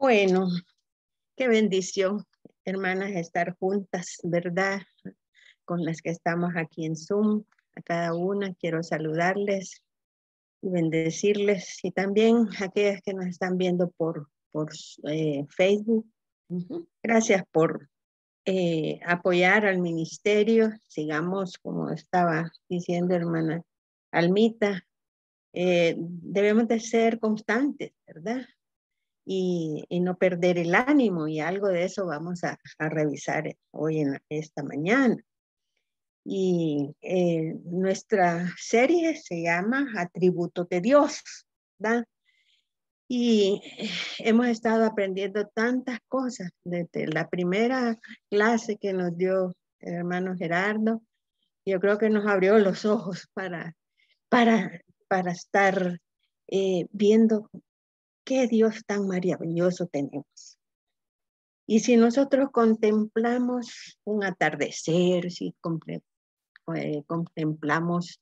Bueno, qué bendición, hermanas, estar juntas, ¿verdad? Con las que estamos aquí en Zoom, a cada una quiero saludarles y bendecirles, y también a aquellas que nos están viendo por Facebook. Gracias por apoyar al ministerio. Sigamos, como estaba diciendo hermana Almita, debemos de ser constantes, ¿verdad? Y no perder el ánimo, y algo de eso vamos a revisar hoy en esta mañana. Y nuestra serie se llama Atributos de Dios, ¿verdad? Y hemos estado aprendiendo tantas cosas desde la primera clase que nos dio el hermano Gerardo. Yo creo que nos abrió los ojos para, para estar viendo qué Dios tan maravilloso tenemos. Y si nosotros contemplamos un atardecer, si contemplamos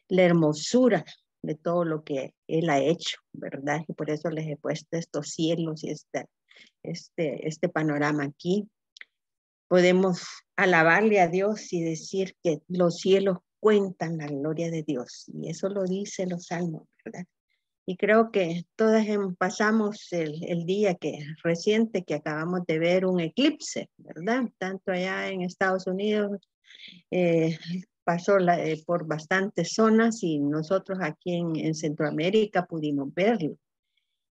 la hermosura de todo lo que Él ha hecho, ¿verdad? Y por eso les he puesto estos cielos y este panorama aquí. Podemos alabarle a Dios y decir que los cielos cuentan la gloria de Dios. Y eso lo dice los salmos, ¿verdad? Y creo que todas pasamos el día reciente que acabamos de ver un eclipse, ¿verdad? Tanto allá en Estados Unidos pasó por bastantes zonas, y nosotros aquí en Centroamérica pudimos verlo.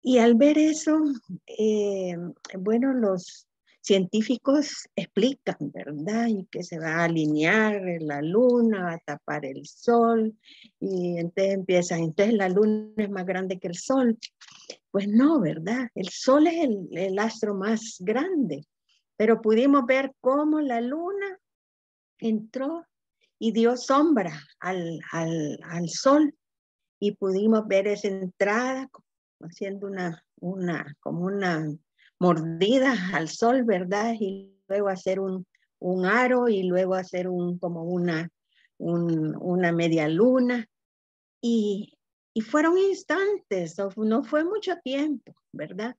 Y al ver eso, eh, bueno, los científicos explican, ¿verdad? Y que se va a alinear la luna, va a tapar el sol, y entonces la luna es más grande que el sol. Pues no, ¿verdad? El sol es el astro más grande, pero pudimos ver cómo la luna entró y dio sombra al sol, y pudimos ver esa entrada haciendo como una mordida al sol, ¿verdad? Y luego hacer un aro, y luego hacer como una media luna, y, y fueron instantes, no fue mucho tiempo, ¿verdad?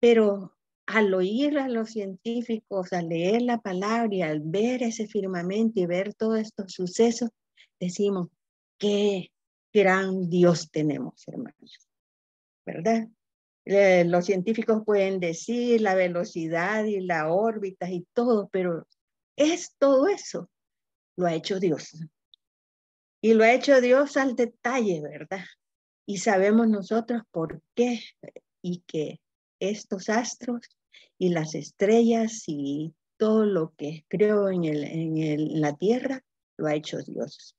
Pero al oír a los científicos, al leer la palabra y al ver ese firmamento y ver todos estos sucesos, decimos, qué gran Dios tenemos, hermanos, ¿verdad? Los científicos pueden decir la velocidad y la órbita y todo, pero es todo eso, lo ha hecho Dios. Y lo ha hecho Dios al detalle, ¿verdad? Y sabemos nosotros por qué, y que estos astros y las estrellas y todo lo que creó en la tierra, lo ha hecho Dios.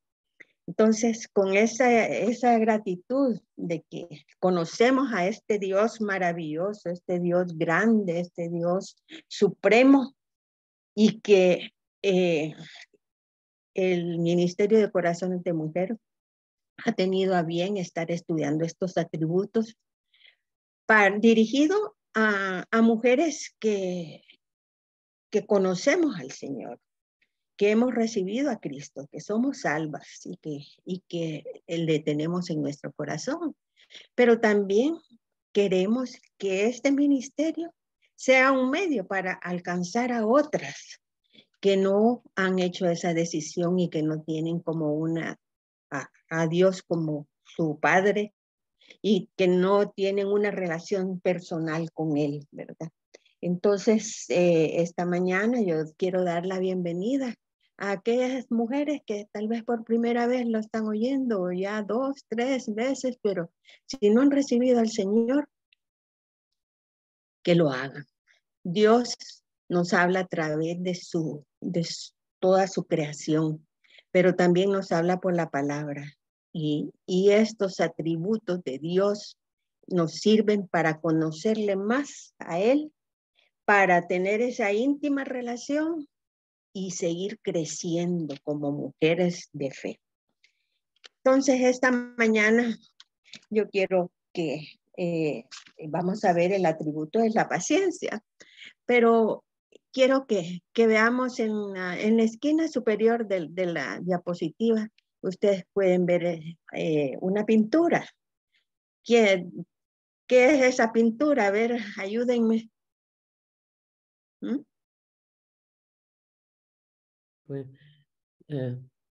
Entonces, con esa gratitud de que conocemos a este Dios maravilloso, este Dios grande, este Dios supremo, y que el Ministerio de Corazones de Mujer ha tenido a bien estar estudiando estos atributos dirigido a mujeres que conocemos al Señor, que hemos recibido a Cristo, que somos salvas, y que le tenemos en nuestro corazón. Pero también queremos que este ministerio sea un medio para alcanzar a otras que no han hecho esa decisión y que no tienen como a Dios como su Padre, y que no tienen una relación personal con Él, ¿verdad? Entonces, esta mañana yo quiero dar la bienvenida a aquellas mujeres que tal vez por primera vez lo están oyendo, o ya 2, 3 veces, pero si no han recibido al Señor, que lo hagan. Dios nos habla a través de toda su creación, pero también nos habla por la palabra. Y estos atributos de Dios nos sirven para conocerle más a Él, para tener esa íntima relación y seguir creciendo como mujeres de fe. Entonces, esta mañana yo quiero que vamos a ver el atributo de la paciencia, pero quiero que veamos en la esquina superior de la diapositiva. Ustedes pueden ver una pintura que ¿Qué es esa pintura? A ver, ayúdenme. ¿Mm? Pues,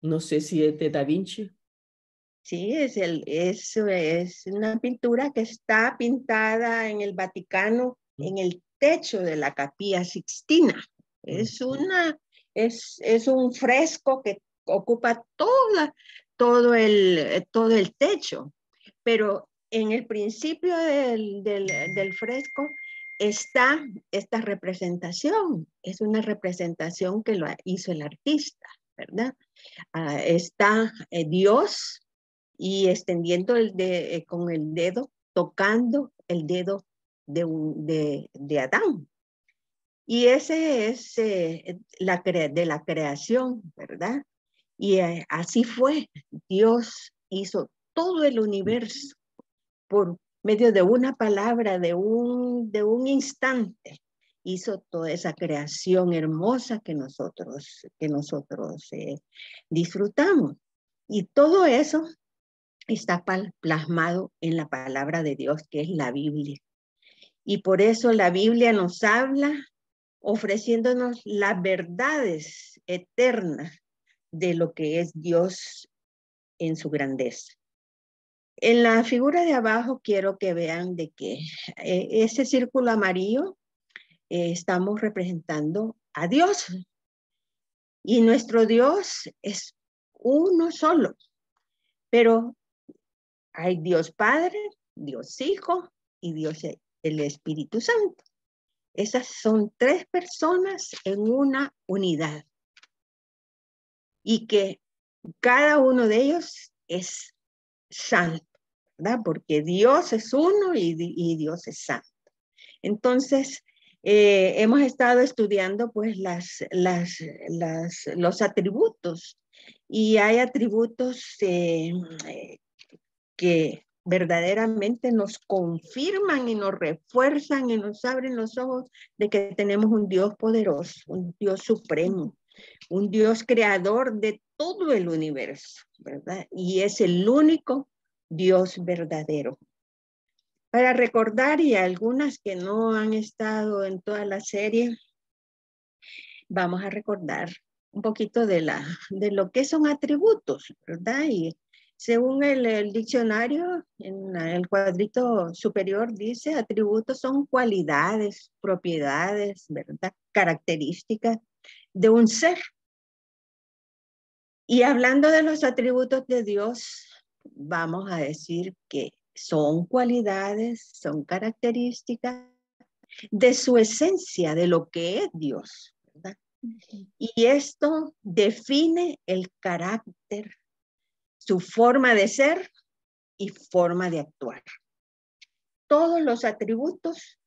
no sé si es de Da Vinci. Sí, es una pintura que está pintada en el Vaticano, Mm, en el techo de la Capilla Sixtina. mm, Es un fresco que ocupa todo el techo, pero en el principio del fresco está esta representación. Es una representación que lo hizo el artista, ¿verdad? Está Dios y extendiendo con el dedo, tocando el dedo de Adán. Y ese es de la creación, ¿verdad? Y así fue. Dios hizo todo el universo por medio de una palabra, de un instante. Hizo toda esa creación hermosa que nosotros disfrutamos. Y todo eso está plasmado en la palabra de Dios, que es la Biblia. Y por eso la Biblia nos habla ofreciéndonos las verdades eternas de lo que es Dios en su grandeza. En la figura de abajo quiero que vean de que ese círculo amarillo estamos representando a Dios. Y nuestro Dios es uno solo, pero hay Dios Padre, Dios Hijo y Dios el Espíritu Santo. Esas son tres personas en una unidad y que cada uno de ellos es santo, ¿verdad? Porque Dios es uno y Dios es santo. Entonces, hemos estado estudiando pues los atributos y hay atributos que verdaderamente nos confirman y nos refuerzan y nos abren los ojos de que tenemos un Dios poderoso, un Dios supremo, un Dios creador de todo el universo, ¿verdad? Y es el único Dios verdadero. Para recordar, y algunas que no han estado en toda la serie, vamos a recordar un poquito de lo que son atributos, ¿verdad? Y según el diccionario, en el cuadrito superior dice, atributos son cualidades, propiedades, ¿verdad? Características de un ser. Y hablando de los atributos de Dios, vamos a decir que son cualidades, son características de su esencia, de lo que es Dios, ¿verdad? Y esto define el carácter, su forma de ser y forma de actuar. Todos los atributos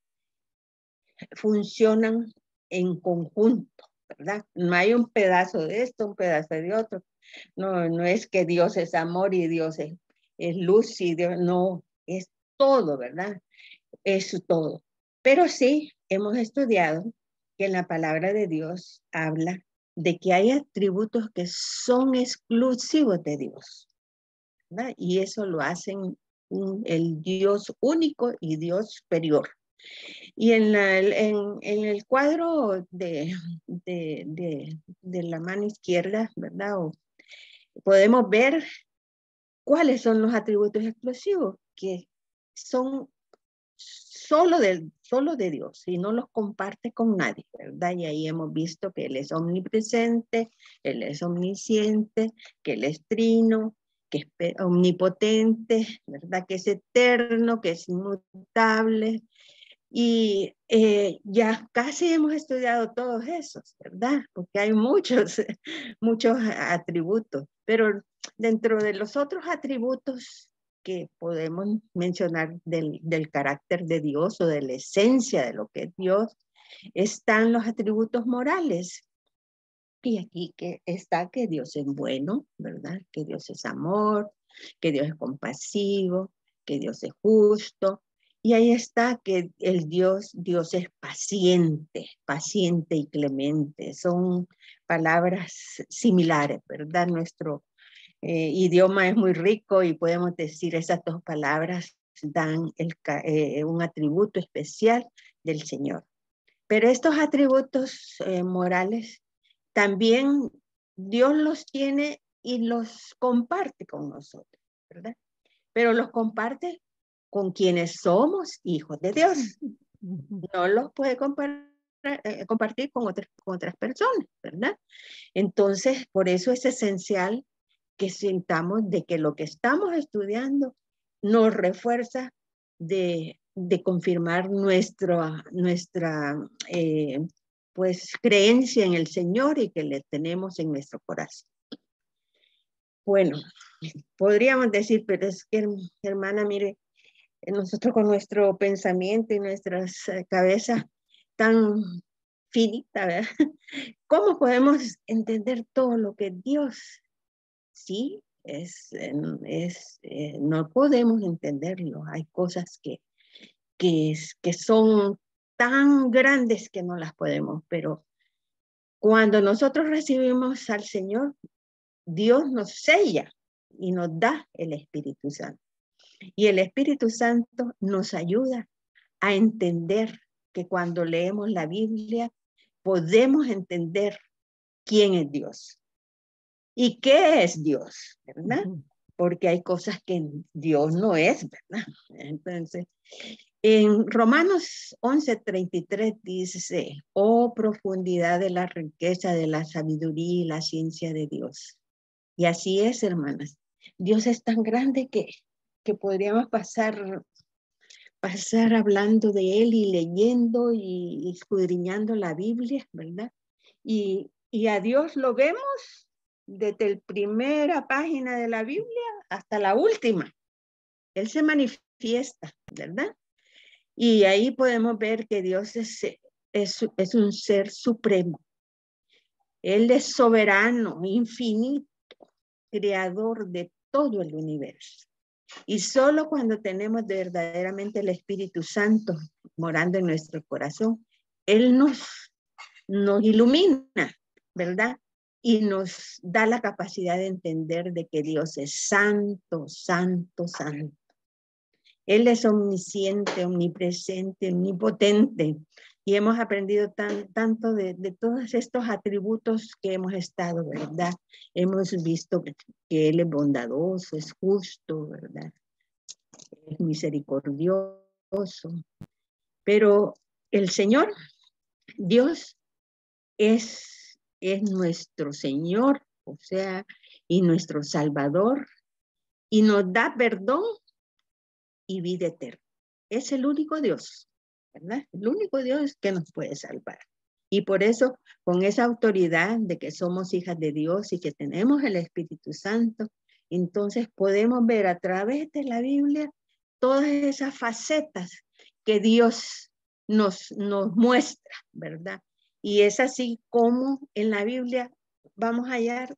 funcionan en conjunto, ¿verdad? No hay un pedazo de esto, un pedazo de otro. No es que Dios es amor y Dios es luz y Dios, no, es todo, ¿verdad? Es todo. Pero sí, hemos estudiado que en la palabra de Dios habla de que hay atributos que son exclusivos de Dios, ¿verdad? Y eso lo hacen el Dios único y Dios superior. Y en el cuadro de la mano izquierda, ¿verdad? Podemos ver cuáles son los atributos exclusivos que son solo de Dios y no los comparte con nadie, ¿verdad? Y ahí hemos visto que Él es omnipresente, Él es omnisciente, que Él es trino, que es omnipotente, ¿verdad? Que es eterno, que es inmutable. Y ya casi hemos estudiado todos esos, ¿verdad? Porque hay muchos, muchos atributos, pero dentro de los otros atributos que podemos mencionar del carácter de Dios o de la esencia de lo que es Dios, están los atributos morales. Y aquí que está que Dios es bueno, ¿verdad? Que Dios es amor, que Dios es compasivo, que Dios es justo. Y ahí está que Dios es paciente, paciente y clemente. Son palabras similares, ¿verdad? Nuestro idioma es muy rico y podemos decir esas dos palabras dan un atributo especial del Señor. Pero estos atributos morales también Dios los tiene y los comparte con nosotros, ¿verdad? Pero los comparte con quienes somos hijos de Dios. No los puede compartir con otras personas, ¿verdad? Entonces, por eso es esencial que sintamos de que lo que estamos estudiando nos refuerza de confirmar nuestra pues creencia en el Señor y que le tenemos en nuestro corazón. Bueno, podríamos decir, pero es que, hermana, mire, nosotros con nuestro pensamiento y nuestras cabezas tan finitas, ¿verdad? ¿Cómo podemos entender todo lo que Dios sí no podemos entenderlo? Hay cosas que son tan grandes que no las podemos, pero cuando nosotros recibimos al Señor, Dios nos sella y nos da el Espíritu Santo. Y el Espíritu Santo nos ayuda a entender que cuando leemos la Biblia podemos entender quién es Dios y qué es Dios, ¿verdad? Porque hay cosas que Dios no es, ¿verdad? Entonces, en Romanos 11:33 dice, oh profundidad de la riqueza de la sabiduría y la ciencia de Dios. Y así es, hermanas. Dios es tan grande que podríamos pasar hablando de Él y leyendo y escudriñando la Biblia, ¿verdad? Y a Dios lo vemos desde la primera página de la Biblia hasta la última. Él se manifiesta, ¿verdad? Y ahí podemos ver que Dios es un ser supremo. Él es soberano, infinito, creador de todo el universo. Y solo cuando tenemos verdaderamente el Espíritu Santo morando en nuestro corazón, Él nos ilumina, ¿verdad? Y nos da la capacidad de entender de que Dios es santo, santo, santo. Él es omnisciente, omnipresente, omnipotente. Y hemos aprendido tanto de todos estos atributos que hemos estado, ¿verdad? Hemos visto que Él es bondadoso, es justo, ¿verdad? Es misericordioso. Pero el Señor, Dios, es nuestro Señor, o sea, y nuestro Salvador, y nos da perdón y vida eterna. Es el único Dios, ¿verdad? El único Dios que nos puede salvar. Y por eso, con esa autoridad de que somos hijas de Dios y que tenemos el Espíritu Santo, entonces podemos ver a través de la Biblia todas esas facetas que Dios nos muestra, ¿verdad? Y es así como en la Biblia vamos a hallar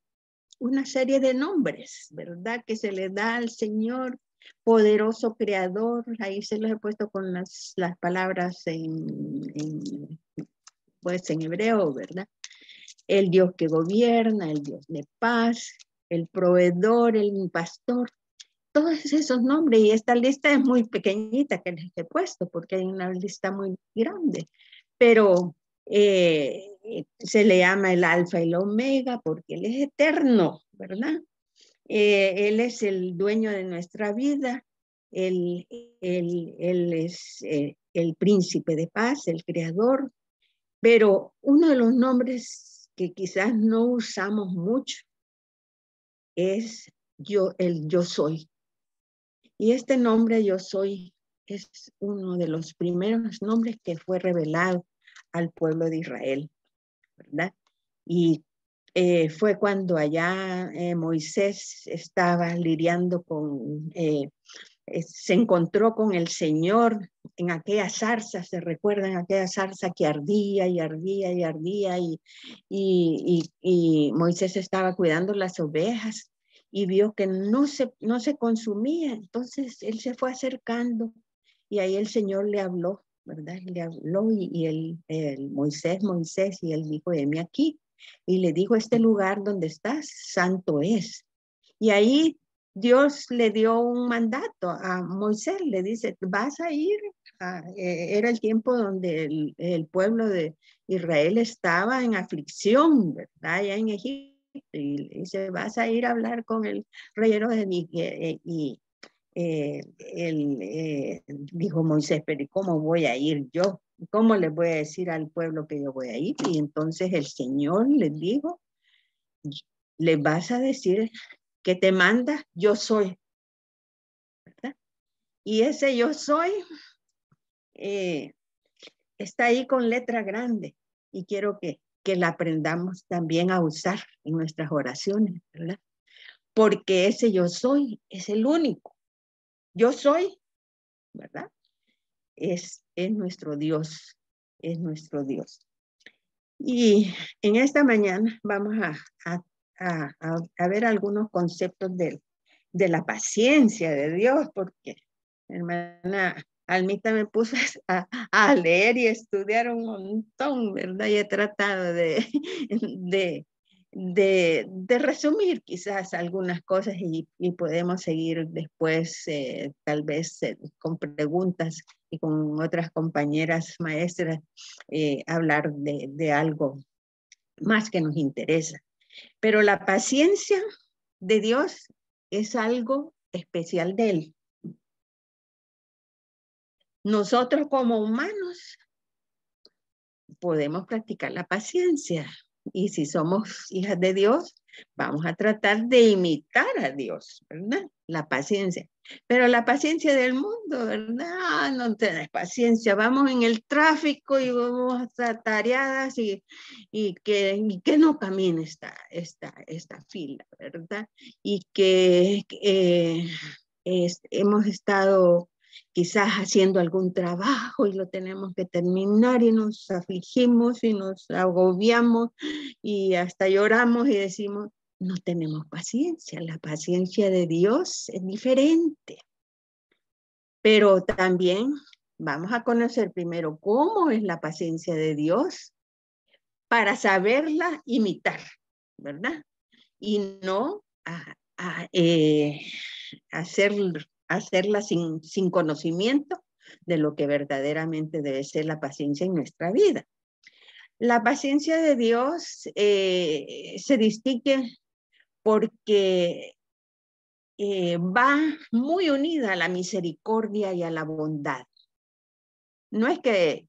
una serie de nombres, ¿verdad? Que se le da al Señor, poderoso creador. Ahí se los he puesto con las palabras pues en hebreo, ¿verdad? El Dios que gobierna, el Dios de paz, el proveedor, el pastor. Todos esos nombres, y esta lista es muy pequeñita que les he puesto porque hay una lista muy grande, pero se le llama el alfa y el omega porque Él es eterno, ¿verdad? Él es el dueño de nuestra vida, Él es el príncipe de paz, el creador, pero uno de los nombres que quizás no usamos mucho es el yo soy. Y este nombre yo soy es uno de los primeros nombres que fue revelado al pueblo de Israel, ¿verdad? Y fue cuando allá Moisés estaba lidiando se encontró con el Señor en aquella zarza, se recuerdan aquella zarza que ardía y ardía y ardía y Moisés estaba cuidando las ovejas y vio que no se consumía, entonces él se fue acercando y ahí el Señor le habló, ¿verdad? Le habló y Moisés, y él dijo, heme aquí. Y le dijo, este lugar donde estás, santo es. Y ahí Dios le dio un mandato a Moisés, le dice, vas a ir, era el tiempo donde el pueblo de Israel estaba en aflicción, ¿verdad? Allá en Egipto, y le dice, vas a ir a hablar con el rey Herodes, y él dijo Moisés, pero ¿y cómo voy a ir yo? ¿Cómo le voy a decir al pueblo que yo voy a ir? Y entonces el Señor les dijo, le vas a decir que te manda, yo soy, ¿verdad? Y ese yo soy está ahí con letra grande y quiero que la aprendamos también a usar en nuestras oraciones, ¿verdad? Porque ese yo soy es el único. Yo soy, ¿verdad? Es nuestro Dios, es nuestro Dios. Y en esta mañana vamos a ver algunos conceptos de la paciencia de Dios, porque hermana Almita me puso a leer y estudiar un montón, ¿verdad? Y he tratado de, de resumir quizás algunas cosas y podemos seguir después, tal vez con preguntas y con otras compañeras maestras, hablar de algo más que nos interesa. Pero la paciencia de Dios es algo especial de Él. Nosotros como humanos podemos practicar la paciencia y si somos hijas de Dios, vamos a tratar de imitar a Dios, ¿verdad? La paciencia. Pero la paciencia del mundo, ¿verdad? No tenés paciencia. Vamos en el tráfico y vamos hasta tareadas y que no camine esta fila, ¿verdad? Y que hemos estado quizás haciendo algún trabajo y lo tenemos que terminar y nos afligimos y nos agobiamos y hasta lloramos y decimos, no tenemos paciencia. La paciencia de Dios es diferente. Pero también vamos a conocer primero cómo es la paciencia de Dios para saberla imitar, ¿verdad? Y no hacerla sin conocimiento de lo que verdaderamente debe ser la paciencia en nuestra vida. La paciencia de Dios se distingue porque va muy unida a la misericordia y a la bondad. No es que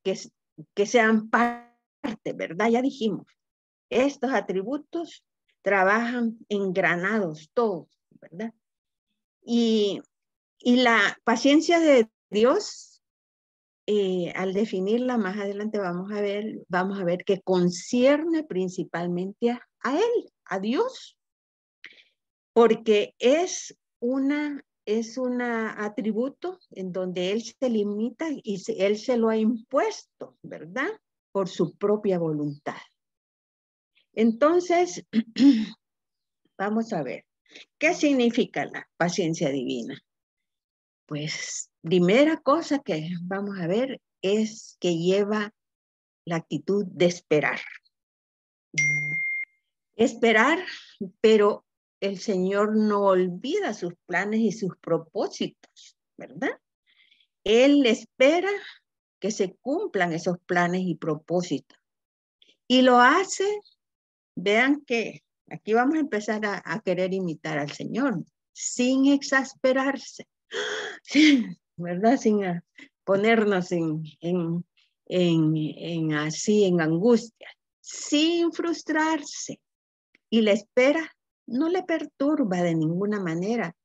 sean parte, ¿verdad? Ya dijimos, estos atributos trabajan engranados todos, ¿verdad? Y la paciencia de Dios, al definirla más adelante vamos a ver que concierne principalmente a Él, a Dios, porque es un atributo en donde Él se limita y Él se lo ha impuesto, ¿verdad? Por su propia voluntad. Entonces, vamos a ver, ¿qué significa la paciencia divina? Pues, primera cosa que vamos a ver es que lleva la actitud de esperar. Esperar, pero el Señor no olvida sus planes y sus propósitos, ¿verdad? Él espera que se cumplan esos planes y propósitos. Y lo hace, vean que aquí vamos a empezar a querer imitar al Señor, sin exasperarse, ¿verdad? Sin ponernos así en angustia, sin frustrarse. Y la espera no le perturba de ninguna manera,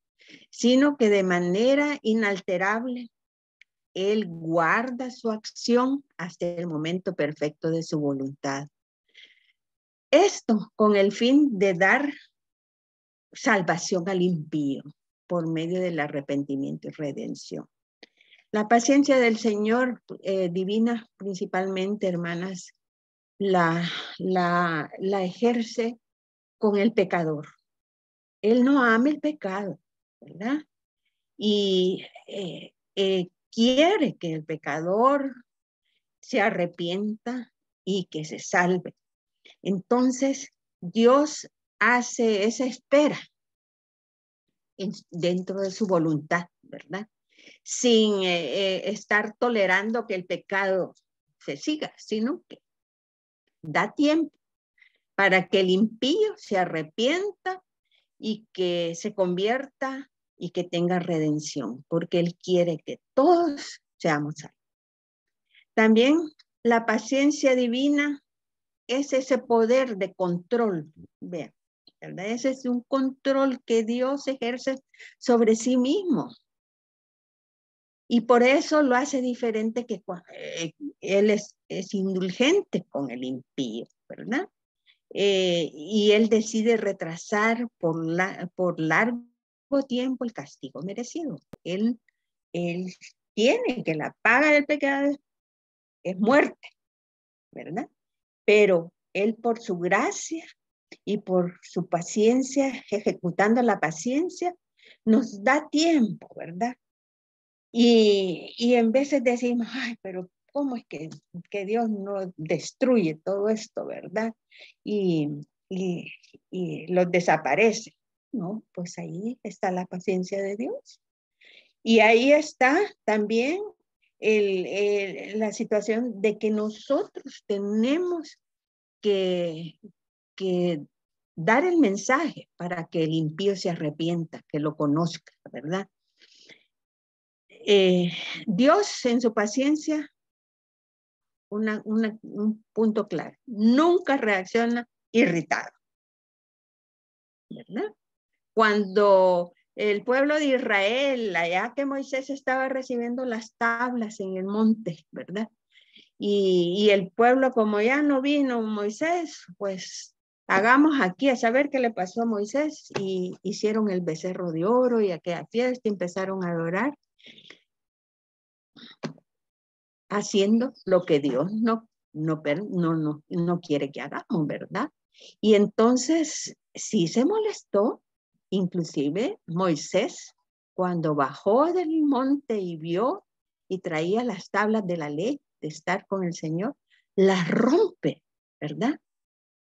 sino que de manera inalterable, Él guarda su acción hasta el momento perfecto de su voluntad. Esto con el fin de dar salvación al impío por medio del arrepentimiento y redención. La paciencia del Señor divina, principalmente, hermanas, la ejerce con el pecador. Él no ama el pecado, ¿verdad? Y quiere que el pecador se arrepienta y que se salve. Entonces, Dios hace esa espera dentro de su voluntad, ¿verdad? Sin estar tolerando que el pecado se siga, sino que da tiempo para que el impío se arrepienta y que se convierta y que tenga redención, porque Él quiere que todos seamos salvos. También la paciencia divina es ese poder de control, vean, ¿verdad? Ese es un control que Dios ejerce sobre sí mismo. Y por eso lo hace diferente que Él es indulgente con el impío, ¿verdad? Y Él decide retrasar por largo tiempo el castigo merecido. Él tiene que la paga del pecado es muerte, ¿verdad? Pero Él por su gracia y por su paciencia, ejecutando la paciencia, nos da tiempo, ¿verdad? Y en veces decimos, ay, pero ¿cómo es que Dios no destruye todo esto, verdad? Y los desaparece, ¿no? Pues ahí está la paciencia de Dios. Y ahí está también la situación de que nosotros tenemos que dar el mensaje para que el impío se arrepienta, que lo conozca, ¿verdad? Dios en su paciencia, un punto claro, nunca reacciona irritado, ¿verdad? Cuando el pueblo de Israel, allá que Moisés estaba recibiendo las tablas en el monte, ¿verdad? Y el pueblo, como ya no vino Moisés, pues hagamos aquí a saber qué le pasó a Moisés, y hicieron el becerro de oro y aquella fiesta, empezaron a adorar, haciendo lo que Dios no quiere que hagamos, ¿verdad? Y entonces sí se molestó, inclusive Moisés, cuando bajó del monte y vio y traía las tablas de la ley de estar con el Señor, las rompe, ¿verdad?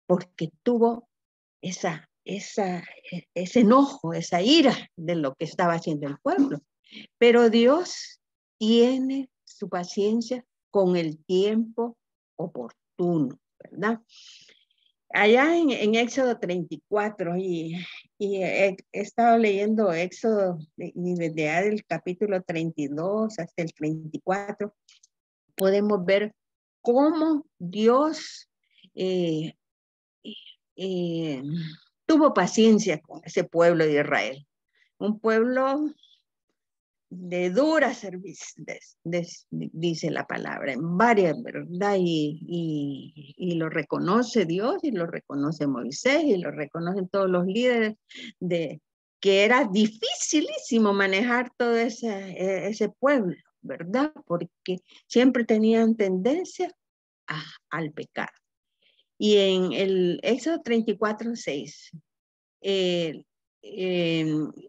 Porque tuvo ese enojo, esa ira de lo que estaba haciendo el pueblo. Pero Dios tiene su paciencia con el tiempo oportuno, ¿verdad? Allá en Éxodo 34, y he estado leyendo Éxodo, y desde el capítulo 32 hasta el 34, podemos ver cómo Dios tuvo paciencia con ese pueblo de Israel. Un pueblo de dura servicio, dice la palabra, en varias, ¿verdad? Y lo reconoce Dios, y lo reconoce Moisés, y lo reconocen todos los líderes, de que era dificilísimo manejar todo ese pueblo, ¿verdad? Porque siempre tenían tendencia al pecado. Y en el Éxodo 34:6,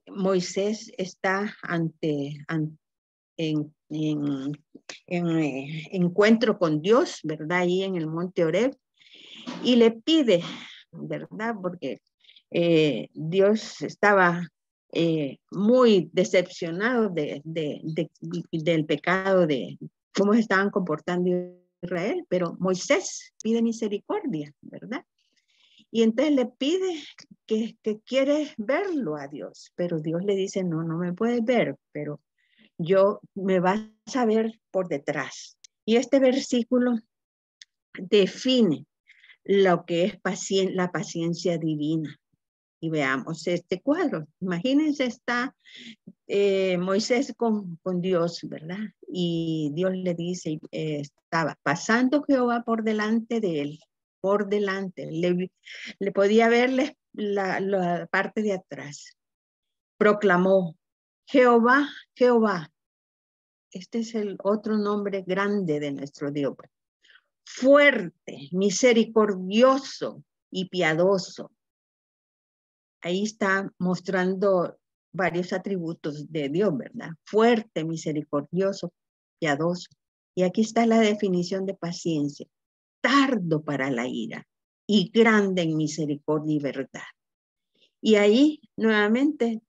Moisés está en encuentro con Dios, ¿verdad? Ahí en el monte Oreb, y le pide, ¿verdad? Porque Dios estaba muy decepcionado del pecado, de cómo se estaban comportando Israel, pero Moisés pide misericordia, ¿verdad? Y entonces le pide que quiere verlo a Dios, pero Dios le dice, no me puedes ver, pero me vas a ver por detrás. Y este versículo define lo que es la paciencia divina. Y veamos este cuadro. Imagínense, está Moisés con Dios, ¿verdad? Y Dios le dice, estaba pasando Jehová por delante de él, por delante. Le podía verle la parte de atrás. Proclamó, Jehová, Jehová. Este es el otro nombre grande de nuestro Dios. Fuerte, misericordioso y piadoso. Ahí está mostrando varios atributos de Dios, ¿verdad? Fuerte, misericordioso, piadoso. Y aquí está la definición de paciencia. Tardo para la ira y grande en misericordia y verdad. Y ahí nuevamente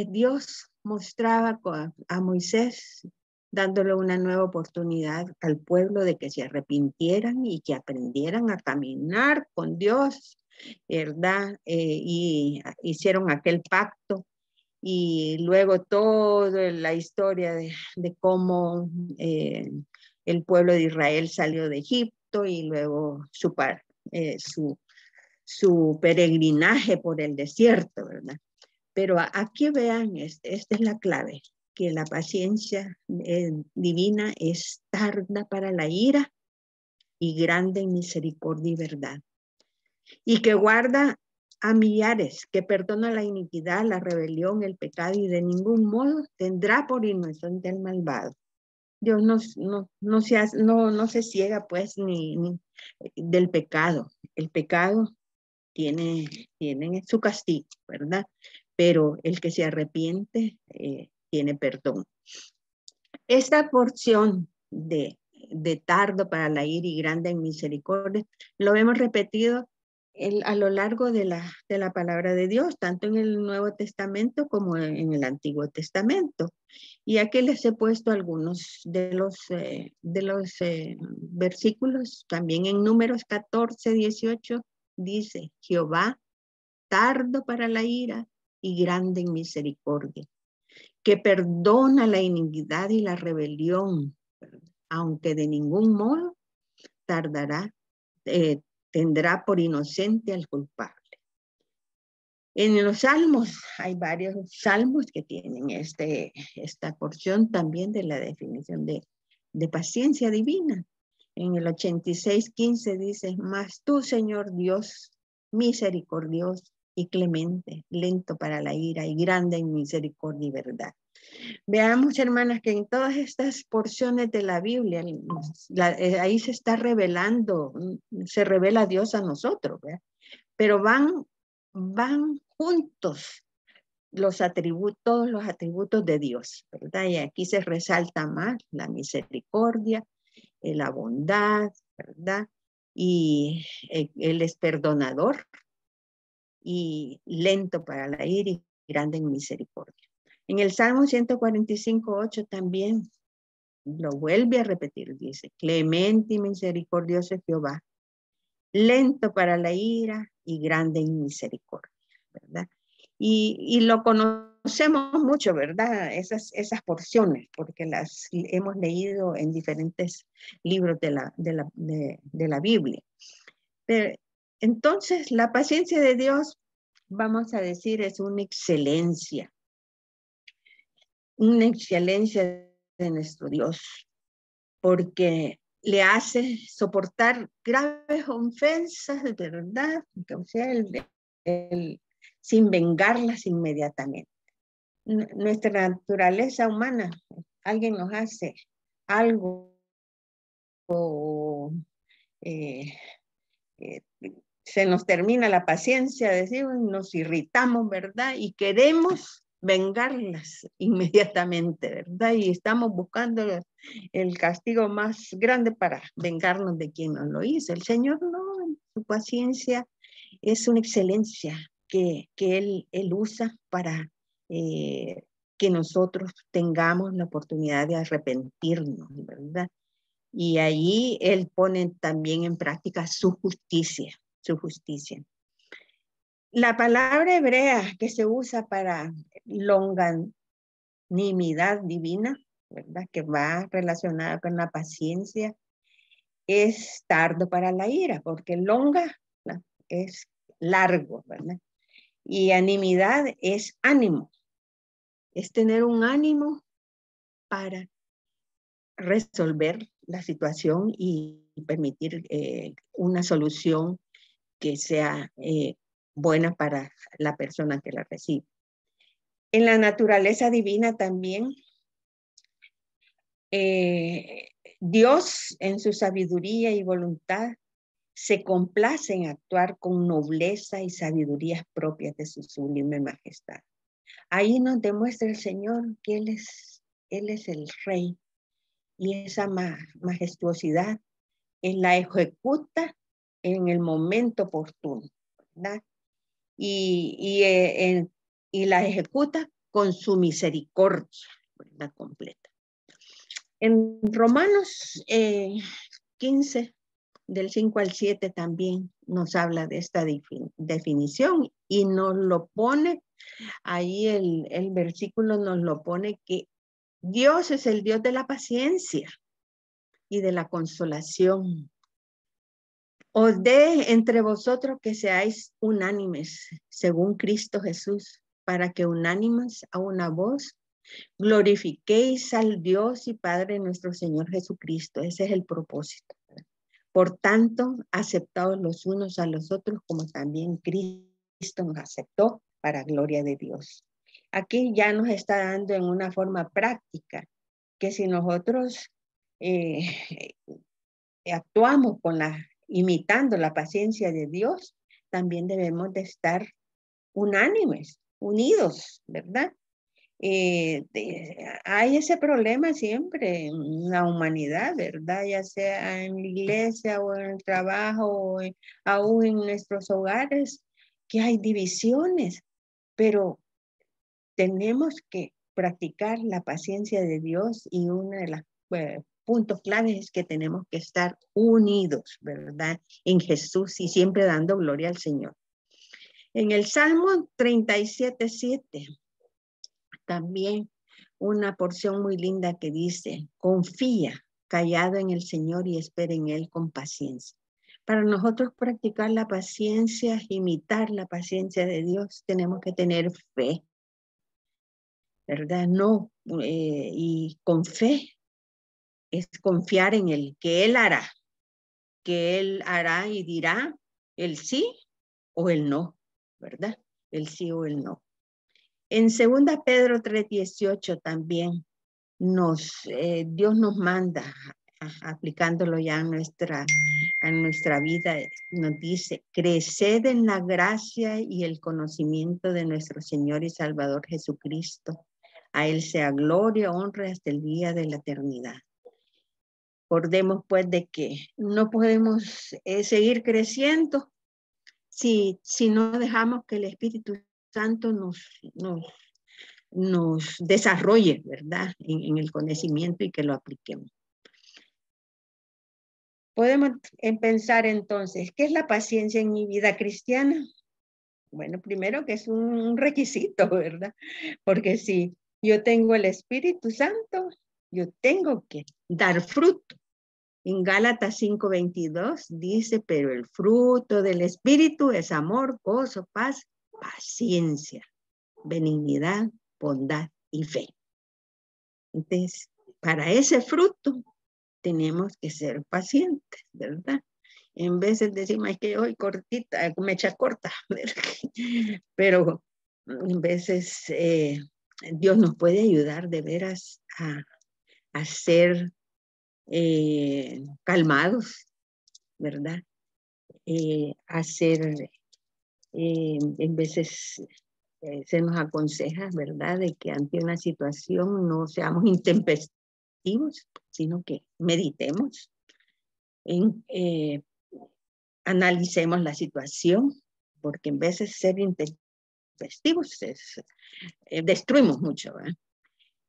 Dios mostraba a Moisés dándole una nueva oportunidad al pueblo de que se arrepintieran y que aprendieran a caminar con Dios, ¿verdad? Y hicieron aquel pacto. Y luego toda la historia de cómo el pueblo de Israel salió de Egipto y luego su peregrinaje por el desierto, ¿verdad? Pero aquí vean, esta es la clave, que la paciencia divina es tarda para la ira y grande en misericordia y verdad. Y que guarda a millares, que perdona la iniquidad, la rebelión, el pecado y de ningún modo tendrá por inocente el malvado. Dios no se ciega pues ni del pecado. El pecado tiene su castigo, ¿verdad? Pero el que se arrepiente tiene perdón. Esta porción de tardo para la ira y grande en misericordia, lo hemos repetido a lo largo de la palabra de Dios, tanto en el Nuevo Testamento como en el Antiguo Testamento. Y aquí les he puesto algunos de los versículos, también en Números 14, 18, dice, Jehová, tardo para la ira y grande en misericordia, que perdona la iniquidad y la rebelión, aunque de ningún modo tardará, tendrá por inocente al culpable. En los salmos, hay varios salmos que tienen esta porción también de la definición de paciencia divina. En el 86:15 dice, mas tú, Señor Dios, misericordioso y clemente, lento para la ira y grande en misericordia y verdad. Veamos, hermanas, que en todas estas porciones de la Biblia, ahí se está revelando, se revela Dios a nosotros, ¿verdad? Pero van juntos todos los atributos de Dios, ¿verdad? Y aquí se resalta más la misericordia, la bondad, ¿verdad? Y Él es perdonador y lento para la ira y grande en misericordia. En el Salmo 145:8 también lo vuelve a repetir, dice, clemente y misericordioso es Jehová, lento para la ira y grande en misericordia, ¿verdad? Y lo conocemos mucho, ¿verdad? Esas porciones, porque las hemos leído en diferentes libros de la Biblia. Pero, entonces, la paciencia de Dios, vamos a decir, es una excelencia de nuestro Dios, porque le hace soportar graves ofensas, ¿verdad? O sea, sin vengarlas inmediatamente. Nuestra naturaleza humana, alguien nos hace algo, eh, eh, se nos termina la paciencia, decimos, nos irritamos, ¿verdad? Y queremos vengarlas inmediatamente, ¿verdad? Y estamos buscando el castigo más grande para vengarnos de quien nos lo hizo. El Señor no, su paciencia es una excelencia que Él usa para que nosotros tengamos la oportunidad de arrepentirnos, ¿verdad? Y ahí Él pone también en práctica su justicia. La palabra hebrea que se usa para longanimidad divina, ¿verdad? Que va relacionada con la paciencia, es tardo para la ira, porque longa, ¿no?, es largo, ¿verdad? Y animidad es ánimo, es tener un ánimo para resolver la situación y permitir una solución que sea buena para la persona que la recibe. En la naturaleza divina también, Dios en su sabiduría y voluntad se complace en actuar con nobleza y sabiduría propias de su sublime majestad. Ahí nos demuestra el Señor que Él es el Rey, y esa majestuosidad Él la ejecuta en el momento oportuno, ¿verdad? Y la ejecuta con su misericordia, ¿verdad? Completa. En Romanos 15, del 5 al 7 también nos habla de esta definición y nos lo pone, ahí el versículo nos lo pone que Dios es el Dios de la paciencia y de la consolación. Os dé entre vosotros que seáis unánimes, según Cristo Jesús, para que unánimes a una voz glorifiquéis al Dios y Padre nuestro Señor Jesucristo. Ese es el propósito. Por tanto, aceptaos los unos a los otros como también Cristo nos aceptó para gloria de Dios. Aquí ya nos está dando en una forma práctica que si nosotros actuamos imitando la paciencia de Dios, también debemos de estar unánimes, unidos, ¿verdad? Hay ese problema siempre en la humanidad, ¿verdad? Ya sea en la iglesia o en el trabajo o aún en nuestros hogares, que hay divisiones, pero tenemos que practicar la paciencia de Dios y uno de los puntos claves es que tenemos que estar unidos, ¿verdad? En Jesús y siempre dando gloria al Señor. En el Salmo 37:7 también una porción muy linda que dice, confía callado en el Señor y espera en Él con paciencia. Para nosotros practicar la paciencia, imitar la paciencia de Dios, tenemos que tener fe, ¿verdad? No, y con fe es confiar en Él, que Él hará y dirá el sí o el no, ¿verdad? El sí o el no. En 2 Pedro 3:18 también Dios nos manda, aplicándolo ya a nuestra vida, nos dice, creced en la gracia y el conocimiento de nuestro Señor y Salvador Jesucristo. A Él sea gloria, honra hasta el día de la eternidad. Recordemos pues de que no podemos seguir creciendo si no dejamos que el Espíritu Santo nos desarrolle, ¿verdad? En el conocimiento y que lo apliquemos. Podemos pensar entonces, ¿qué es la paciencia en mi vida cristiana? Bueno, primero que es un requisito, ¿verdad? Porque si yo tengo el Espíritu Santo, yo tengo que dar fruto. En Gálatas 5:22 dice, pero el fruto del Espíritu es amor, gozo, paz, paciencia, benignidad, bondad y fe. Entonces, para ese fruto tenemos que ser pacientes, ¿verdad? En vez de decir, es que hoy cortita, mecha corta, pero en veces Dios nos puede ayudar de veras a ser calmados, ¿verdad? A ser, en veces se nos aconseja, ¿verdad? De que ante una situación no seamos intempestivos, sino que meditemos, analicemos la situación, porque en vez de ser intempestivos, destruimos mucho, ¿verdad?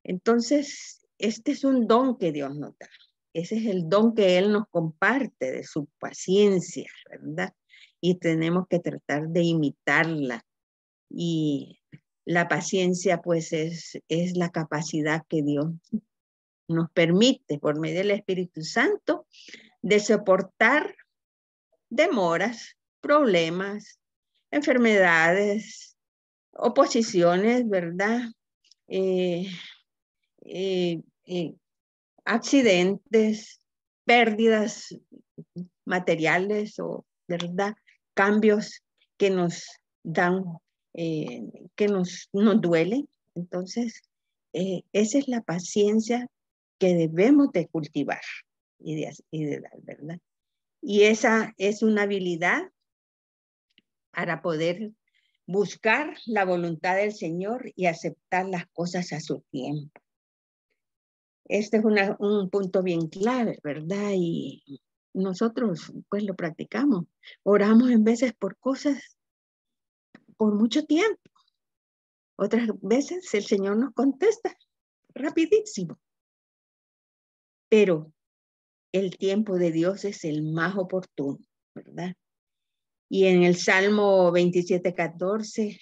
Entonces, este es un don que Dios nos da. Ese es el don que Él nos comparte de su paciencia, ¿verdad? Y tenemos que tratar de imitarla. Y la paciencia, pues, es la capacidad que Dios nos permite por medio del Espíritu Santo de soportar demoras, problemas, enfermedades, oposiciones, ¿verdad? Accidentes, pérdidas materiales o, ¿verdad? Cambios que nos dan, que nos duelen. Entonces, esa es la paciencia que debemos de cultivar y de dar, ¿verdad? Y esa es una habilidad para poder buscar la voluntad del Señor y aceptar las cosas a su tiempo. Este es un punto bien clave, ¿verdad? Y nosotros pues lo practicamos. Oramos en veces por cosas por mucho tiempo. Otras veces el Señor nos contesta rapidísimo. Pero el tiempo de Dios es el más oportuno, ¿verdad? Y en el Salmo 27:14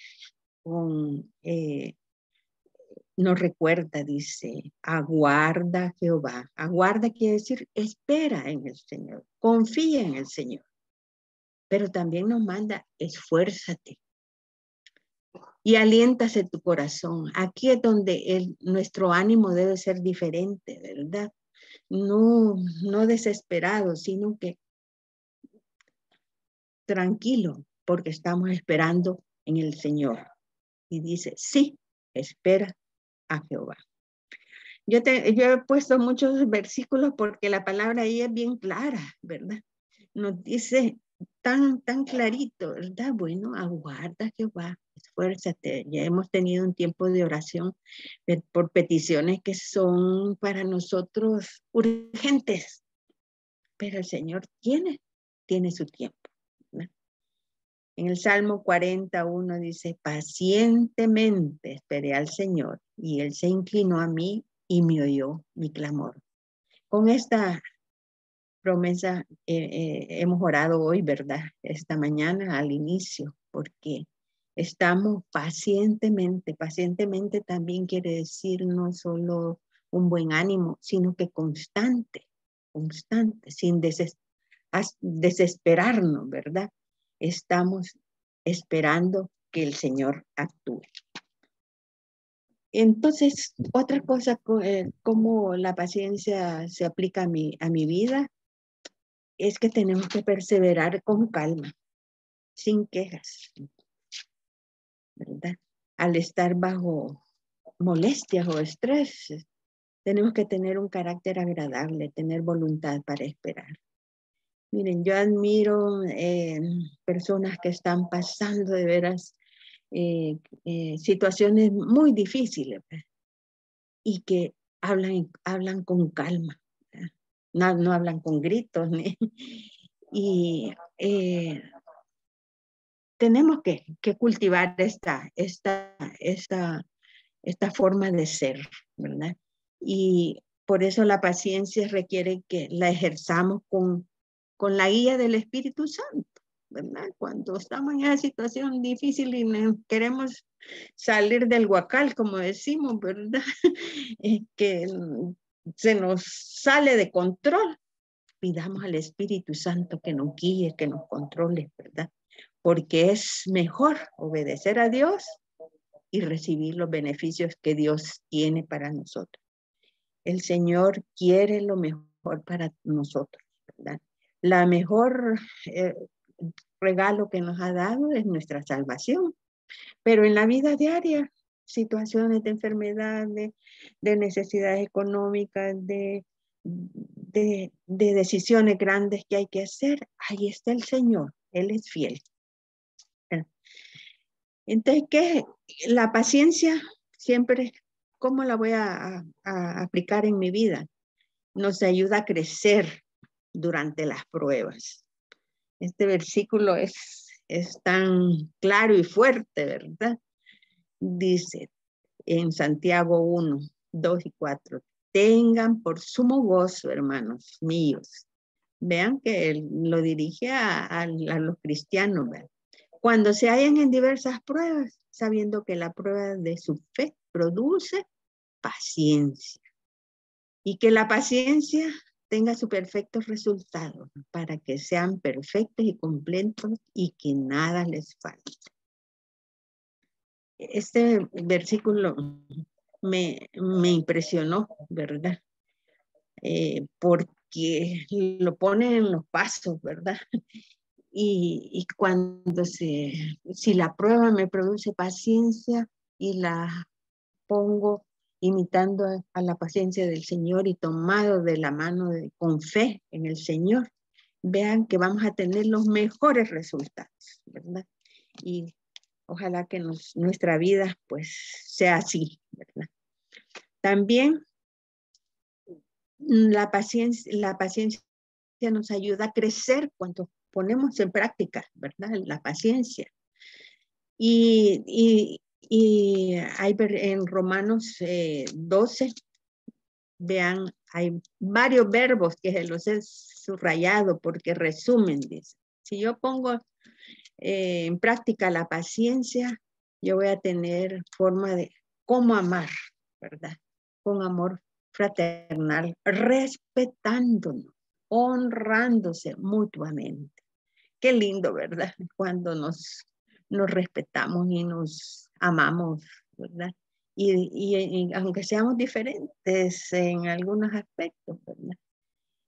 nos recuerda, dice, aguarda Jehová. Aguarda quiere decir espera en el Señor, confía en el Señor. Pero también nos manda, esfuérzate y aliéntase tu corazón. Aquí es donde nuestro ánimo debe ser diferente, ¿verdad? No desesperado, sino que tranquilo, porque estamos esperando en el Señor. Y dice, sí, espera a Jehová. Yo he puesto muchos versículos porque la palabra ahí es bien clara, ¿verdad? Nos dice tan clarito, ¿verdad? Bueno, aguarda Jehová, esfuérzate. Ya hemos tenido un tiempo de oración por peticiones que son para nosotros urgentes, pero el Señor tiene su tiempo, ¿verdad? En el Salmo 41 dice, pacientemente esperé al Señor y Él se inclinó a mí y me oyó mi clamor. Con esta promesa hemos orado hoy, ¿verdad? Esta mañana al inicio, porque estamos pacientemente. Pacientemente también quiere decir no solo un buen ánimo, sino que constante, sin desesperarnos, ¿verdad? Estamos esperando que el Señor actúe. Entonces, otra cosa, cómo la paciencia se aplica a mi vida, es que tenemos que perseverar con calma, sin quejas, ¿verdad? Al estar bajo molestias o estrés, tenemos que tener un carácter agradable, tener voluntad para esperar. Miren, yo admiro personas que están pasando de veras situaciones muy difíciles, ¿verdad? Y que hablan con calma, no hablan con gritos. Y tenemos que cultivar esta forma de ser, ¿verdad? Y por eso la paciencia requiere que la ejerzamos con la guía del Espíritu Santo, ¿verdad? Cuando estamos en esa situación difícil y queremos salir del huacal, como decimos, ¿verdad? Que se nos sale de control, pidamos al Espíritu Santo que nos guíe, que nos controle, ¿verdad? Porque es mejor obedecer a Dios y recibir los beneficios que Dios tiene para nosotros. El Señor quiere lo mejor para nosotros, ¿verdad? La mejor regalo que nos ha dado es nuestra salvación, pero en la vida diaria, situaciones de enfermedad, de necesidades económicas, de decisiones grandes que hay que hacer, ahí está el Señor, Él es fiel. Entonces, ¿qué? La paciencia siempre, ¿cómo la voy a aplicar en mi vida? Nos ayuda a crecer durante las pruebas. Este versículo es tan claro y fuerte, ¿verdad? Dice en Santiago 1, 2 y 4, tengan por sumo gozo, hermanos míos. Vean que él lo dirige a los cristianos, ¿verdad? Cuando se hallan en diversas pruebas, sabiendo que la prueba de su fe produce paciencia y que la paciencia tenga su perfecto resultado para que sean perfectos y completos y que nada les falte. Este versículo me impresionó, ¿verdad? Porque lo pone en los pasos, ¿verdad? Y cuando si la prueba me produce paciencia y la pongo imitando a la paciencia del Señor y tomado de la mano con fe en el Señor, vean que vamos a tener los mejores resultados, ¿verdad? Y ojalá que nuestra vida pues sea así, ¿verdad? También la paciencia nos ayuda a crecer cuando ponemos en práctica, ¿verdad? La paciencia. Y Y hay en Romanos 12, vean, hay varios verbos que se los he subrayado porque resumen, dice. Si yo pongo en práctica la paciencia, yo voy a tener forma de cómo amar, ¿verdad? Con amor fraternal, respetándonos, honrándose mutuamente. Qué lindo, ¿verdad? Cuando nos respetamos y nos amamos, ¿verdad? Y aunque seamos diferentes en algunos aspectos, ¿verdad?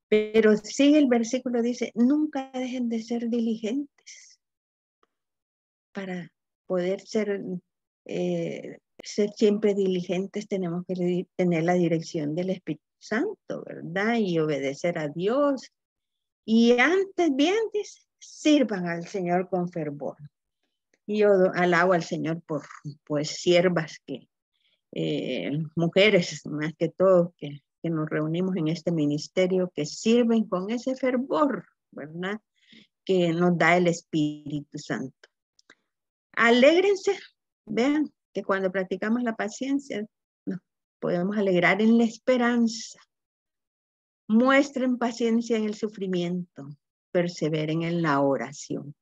Pero sí el versículo dice, nunca dejen de ser diligentes para poder ser siempre diligentes. Tenemos que tener la dirección del Espíritu Santo, ¿verdad? Y obedecer a Dios. Y antes bien, dice, sirvan al Señor con fervor. Y yo alabo al Señor por pues siervas que, mujeres más que todo, que nos reunimos en este ministerio, que sirven con ese fervor, ¿verdad? Que nos da el Espíritu Santo. Alégrense, vean que cuando practicamos la paciencia nos podemos alegrar en la esperanza. Muestren paciencia en el sufrimiento, perseveren en la oración.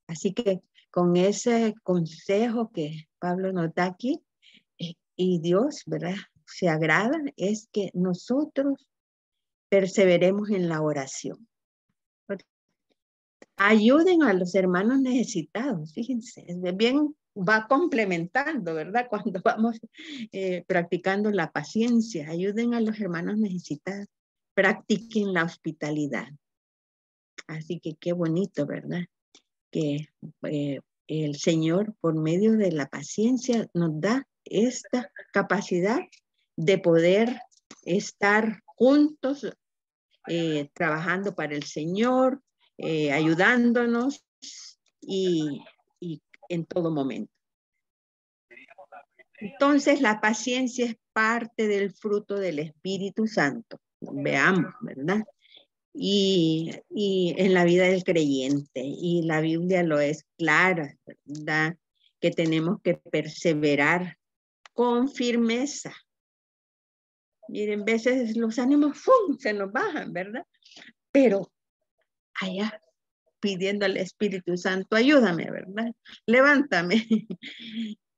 Así que con ese consejo que Pablo nos da aquí, y Dios, ¿verdad?, se agrada, es que nosotros perseveremos en la oración. Ayuden a los hermanos necesitados, fíjense, bien va complementando, ¿verdad? Cuando vamos practicando la paciencia, ayuden a los hermanos necesitados, practiquen la hospitalidad. Así que qué bonito, ¿verdad? Que el Señor, por medio de la paciencia, nos da esta capacidad de poder estar juntos, trabajando para el Señor, ayudándonos y en todo momento. Entonces, la paciencia es parte del fruto del Espíritu Santo. Veamos, ¿verdad? Y en la vida del creyente, y la Biblia lo es clara, ¿verdad? Que tenemos que perseverar con firmeza. Miren, a veces los ánimos ¡fum!, se nos bajan, ¿verdad? Pero allá pidiendo al Espíritu Santo, ayúdame, ¿verdad? Levántame.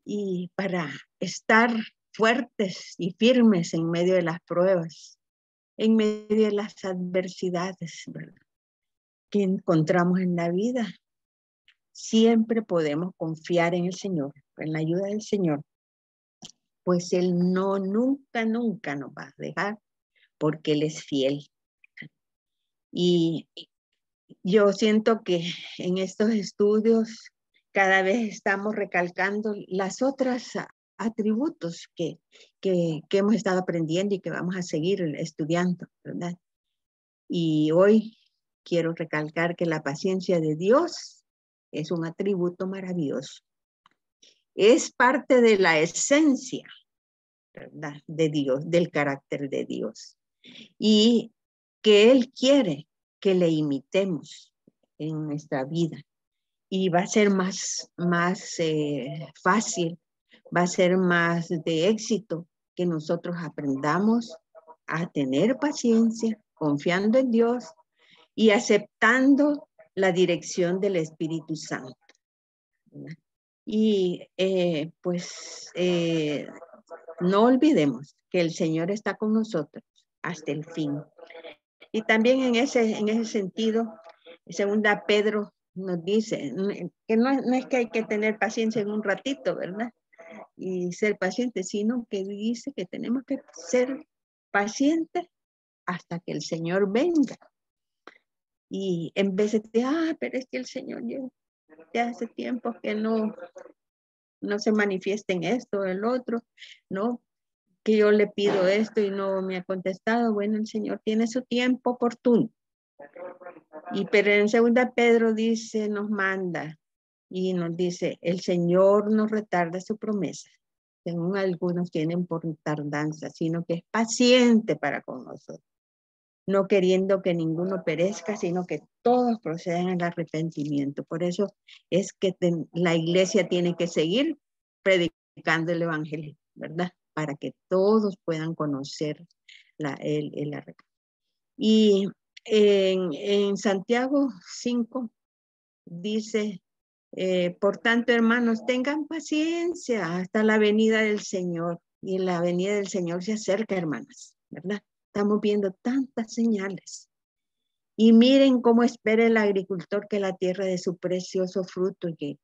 Y para estar fuertes y firmes en medio de las pruebas, en medio de las adversidades, ¿verdad?, que encontramos en la vida, siempre podemos confiar en el Señor, en la ayuda del Señor, pues Él nunca nos va a dejar, porque Él es fiel. Y yo siento que en estos estudios cada vez estamos recalcando las otras atributos que hemos estado aprendiendo y que vamos a seguir estudiando, ¿verdad? Y hoy quiero recalcar que la paciencia de Dios es un atributo maravilloso. Es parte de la esencia, ¿verdad?, de Dios, del carácter de Dios. Y que Él quiere que le imitemos en nuestra vida. Y va a ser más fácil, va a ser más de éxito que nosotros aprendamos a tener paciencia, confiando en Dios y aceptando la dirección del Espíritu Santo, ¿verdad? Y no olvidemos que el Señor está con nosotros hasta el fin. Y también en ese sentido, segunda Pedro nos dice que no es que hay que tener paciencia en un ratito, ¿verdad?, y ser paciente, sino que dice que tenemos que ser pacientes hasta que el Señor venga. Y en vez de, pero es que el Señor ya hace tiempo que no se manifiesta en esto o el otro, ¿no?, que yo le pido esto y no me ha contestado. Bueno, el Señor tiene su tiempo oportuno. Pero en segunda Pedro dice, nos manda y nos dice, el Señor no retarda su promesa, según algunos tienen por tardanza, sino que es paciente para con nosotros, no queriendo que ninguno perezca, sino que todos procedan al arrepentimiento. Por eso es que la iglesia tiene que seguir predicando predicando el evangelio, ¿verdad? Para que todos puedan conocer el arreglo. Y en Santiago 5 dice, por tanto, hermanos, tengan paciencia hasta la venida del Señor. Y la venida del Señor se acerca, hermanas, ¿verdad? Estamos viendo tantas señales. Y miren cómo espera el agricultor que la tierra dé su precioso fruto y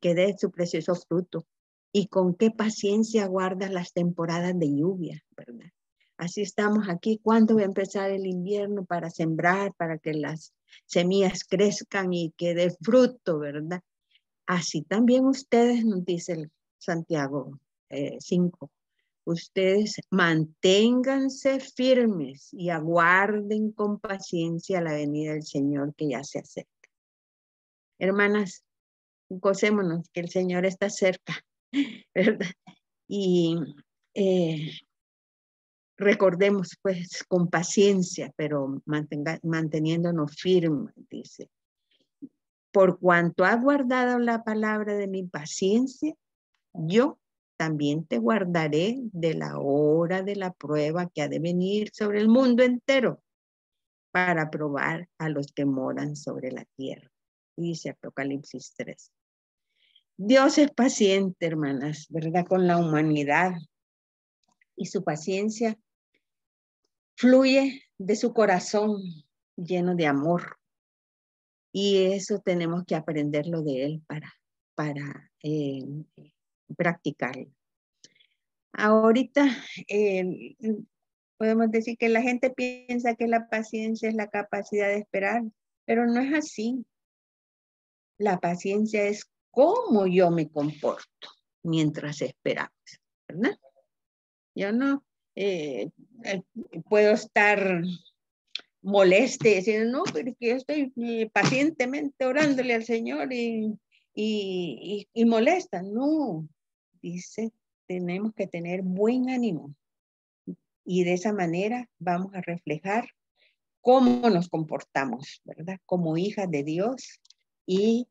que dé su precioso fruto. Y con qué paciencia guarda las temporadas de lluvia, ¿verdad? Así estamos aquí. ¿Cuándo va a empezar el invierno para sembrar, para que las semillas crezcan y que dé fruto, ¿verdad? Así también ustedes, nos dice el Santiago 5, ustedes manténganse firmes y aguarden con paciencia la venida del Señor que ya se acerca. Hermanas, gocémonos que el Señor está cerca, ¿verdad? Y recordemos pues con paciencia, pero manteniéndonos firmes, dice. Por cuanto has guardado la palabra de mi paciencia, yo también te guardaré de la hora de la prueba que ha de venir sobre el mundo entero para probar a los que moran sobre la tierra. Dice Apocalipsis 3. Dios es paciente, hermanas, ¿verdad? Con la humanidad. Y su paciencia fluye de su corazón lleno de amor. Y eso tenemos que aprenderlo de Él para practicarlo. Ahorita podemos decir que la gente piensa que la paciencia es la capacidad de esperar, pero no es así. La paciencia es cómo yo me comporto mientras esperamos, ¿verdad? Yo no puedo estar molesta y decir, no, pero es que yo estoy pacientemente orándole al Señor y molesta. No, dice, tenemos que tener buen ánimo y de esa manera vamos a reflejar cómo nos comportamos, ¿verdad? Como hijas de Dios y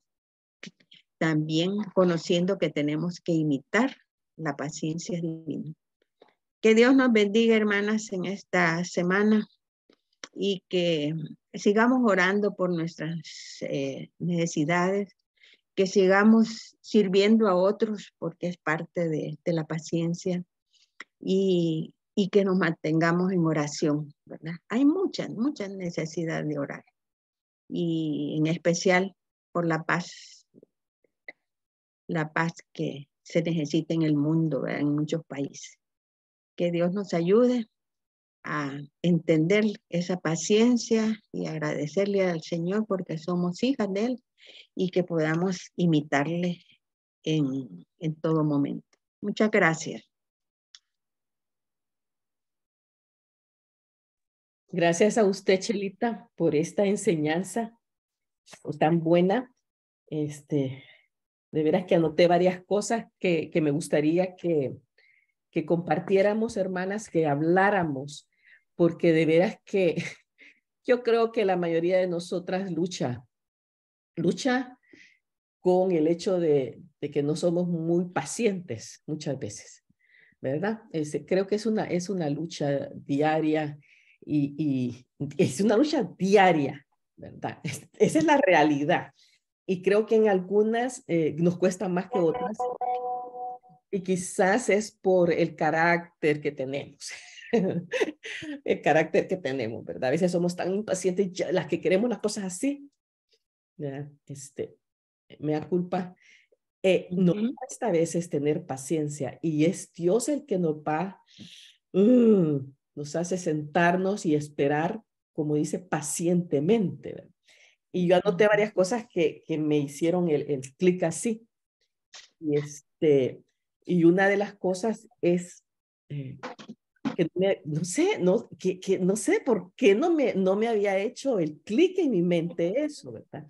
también conociendo que tenemos que imitar la paciencia divina. Que Dios nos bendiga, hermanas, en esta semana y que sigamos orando por nuestras necesidades, que sigamos sirviendo a otros porque es parte de la paciencia y que nos mantengamos en oración, ¿verdad? Hay mucha necesidad de orar y en especial por la paz que se necesita en el mundo, ¿verdad? En muchos países. Que Dios nos ayude a entender esa paciencia y agradecerle al Señor porque somos hijas de Él y que podamos imitarle en todo momento. Muchas gracias. Gracias a usted, Chelita, por esta enseñanza tan buena. De veras que anoté varias cosas que me gustaría que compartiéramos, hermanas, que habláramos, porque de veras que yo creo que la mayoría de nosotras lucha con el hecho de que no somos muy pacientes muchas veces, ¿verdad? Creo que es una lucha diaria y es una lucha diaria, ¿verdad? Esa es la realidad. Y creo que en algunas nos cuesta más que otras. Y quizás es por el carácter que tenemos. El carácter que tenemos, ¿verdad? A veces somos tan impacientes, las que queremos las cosas así. ¿Verdad? Me da culpa. Nos cuesta a veces tener paciencia y es Dios el que nos hace sentarnos y esperar, como dice, pacientemente, ¿verdad? Y yo anoté varias cosas que me hicieron el clic así. Y una de las cosas es que no sé por qué no me había hecho el clic en mi mente eso, ¿verdad?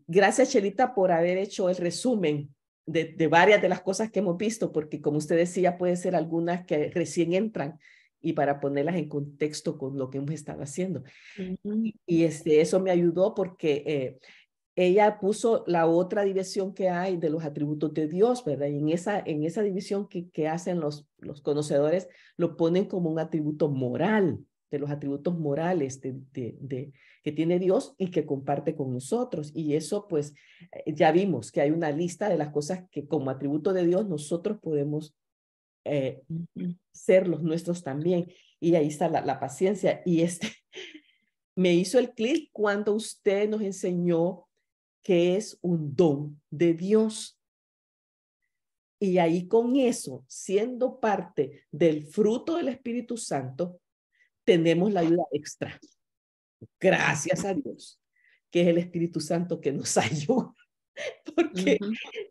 Gracias, Chelita, por haber hecho el resumen de varias de las cosas que hemos visto, porque como usted decía, puede ser algunas que recién entran y para ponerlas en contexto con lo que hemos estado haciendo. Y eso me ayudó porque ella puso la otra división que hay de los atributos de Dios, ¿verdad? Y en esa división que hacen los conocedores, lo ponen como un atributo moral, de los atributos morales que tiene Dios y que comparte con nosotros. Y eso, pues, ya vimos que hay una lista de las cosas que como atributo de Dios nosotros podemos ser los nuestros también. Y ahí está la paciencia. Y me hizo el clic cuando usted nos enseñó que es un don de Dios. Y ahí con eso, siendo parte del fruto del Espíritu Santo, tenemos la ayuda extra. Gracias a Dios, que es el Espíritu Santo que nos ayuda. Porque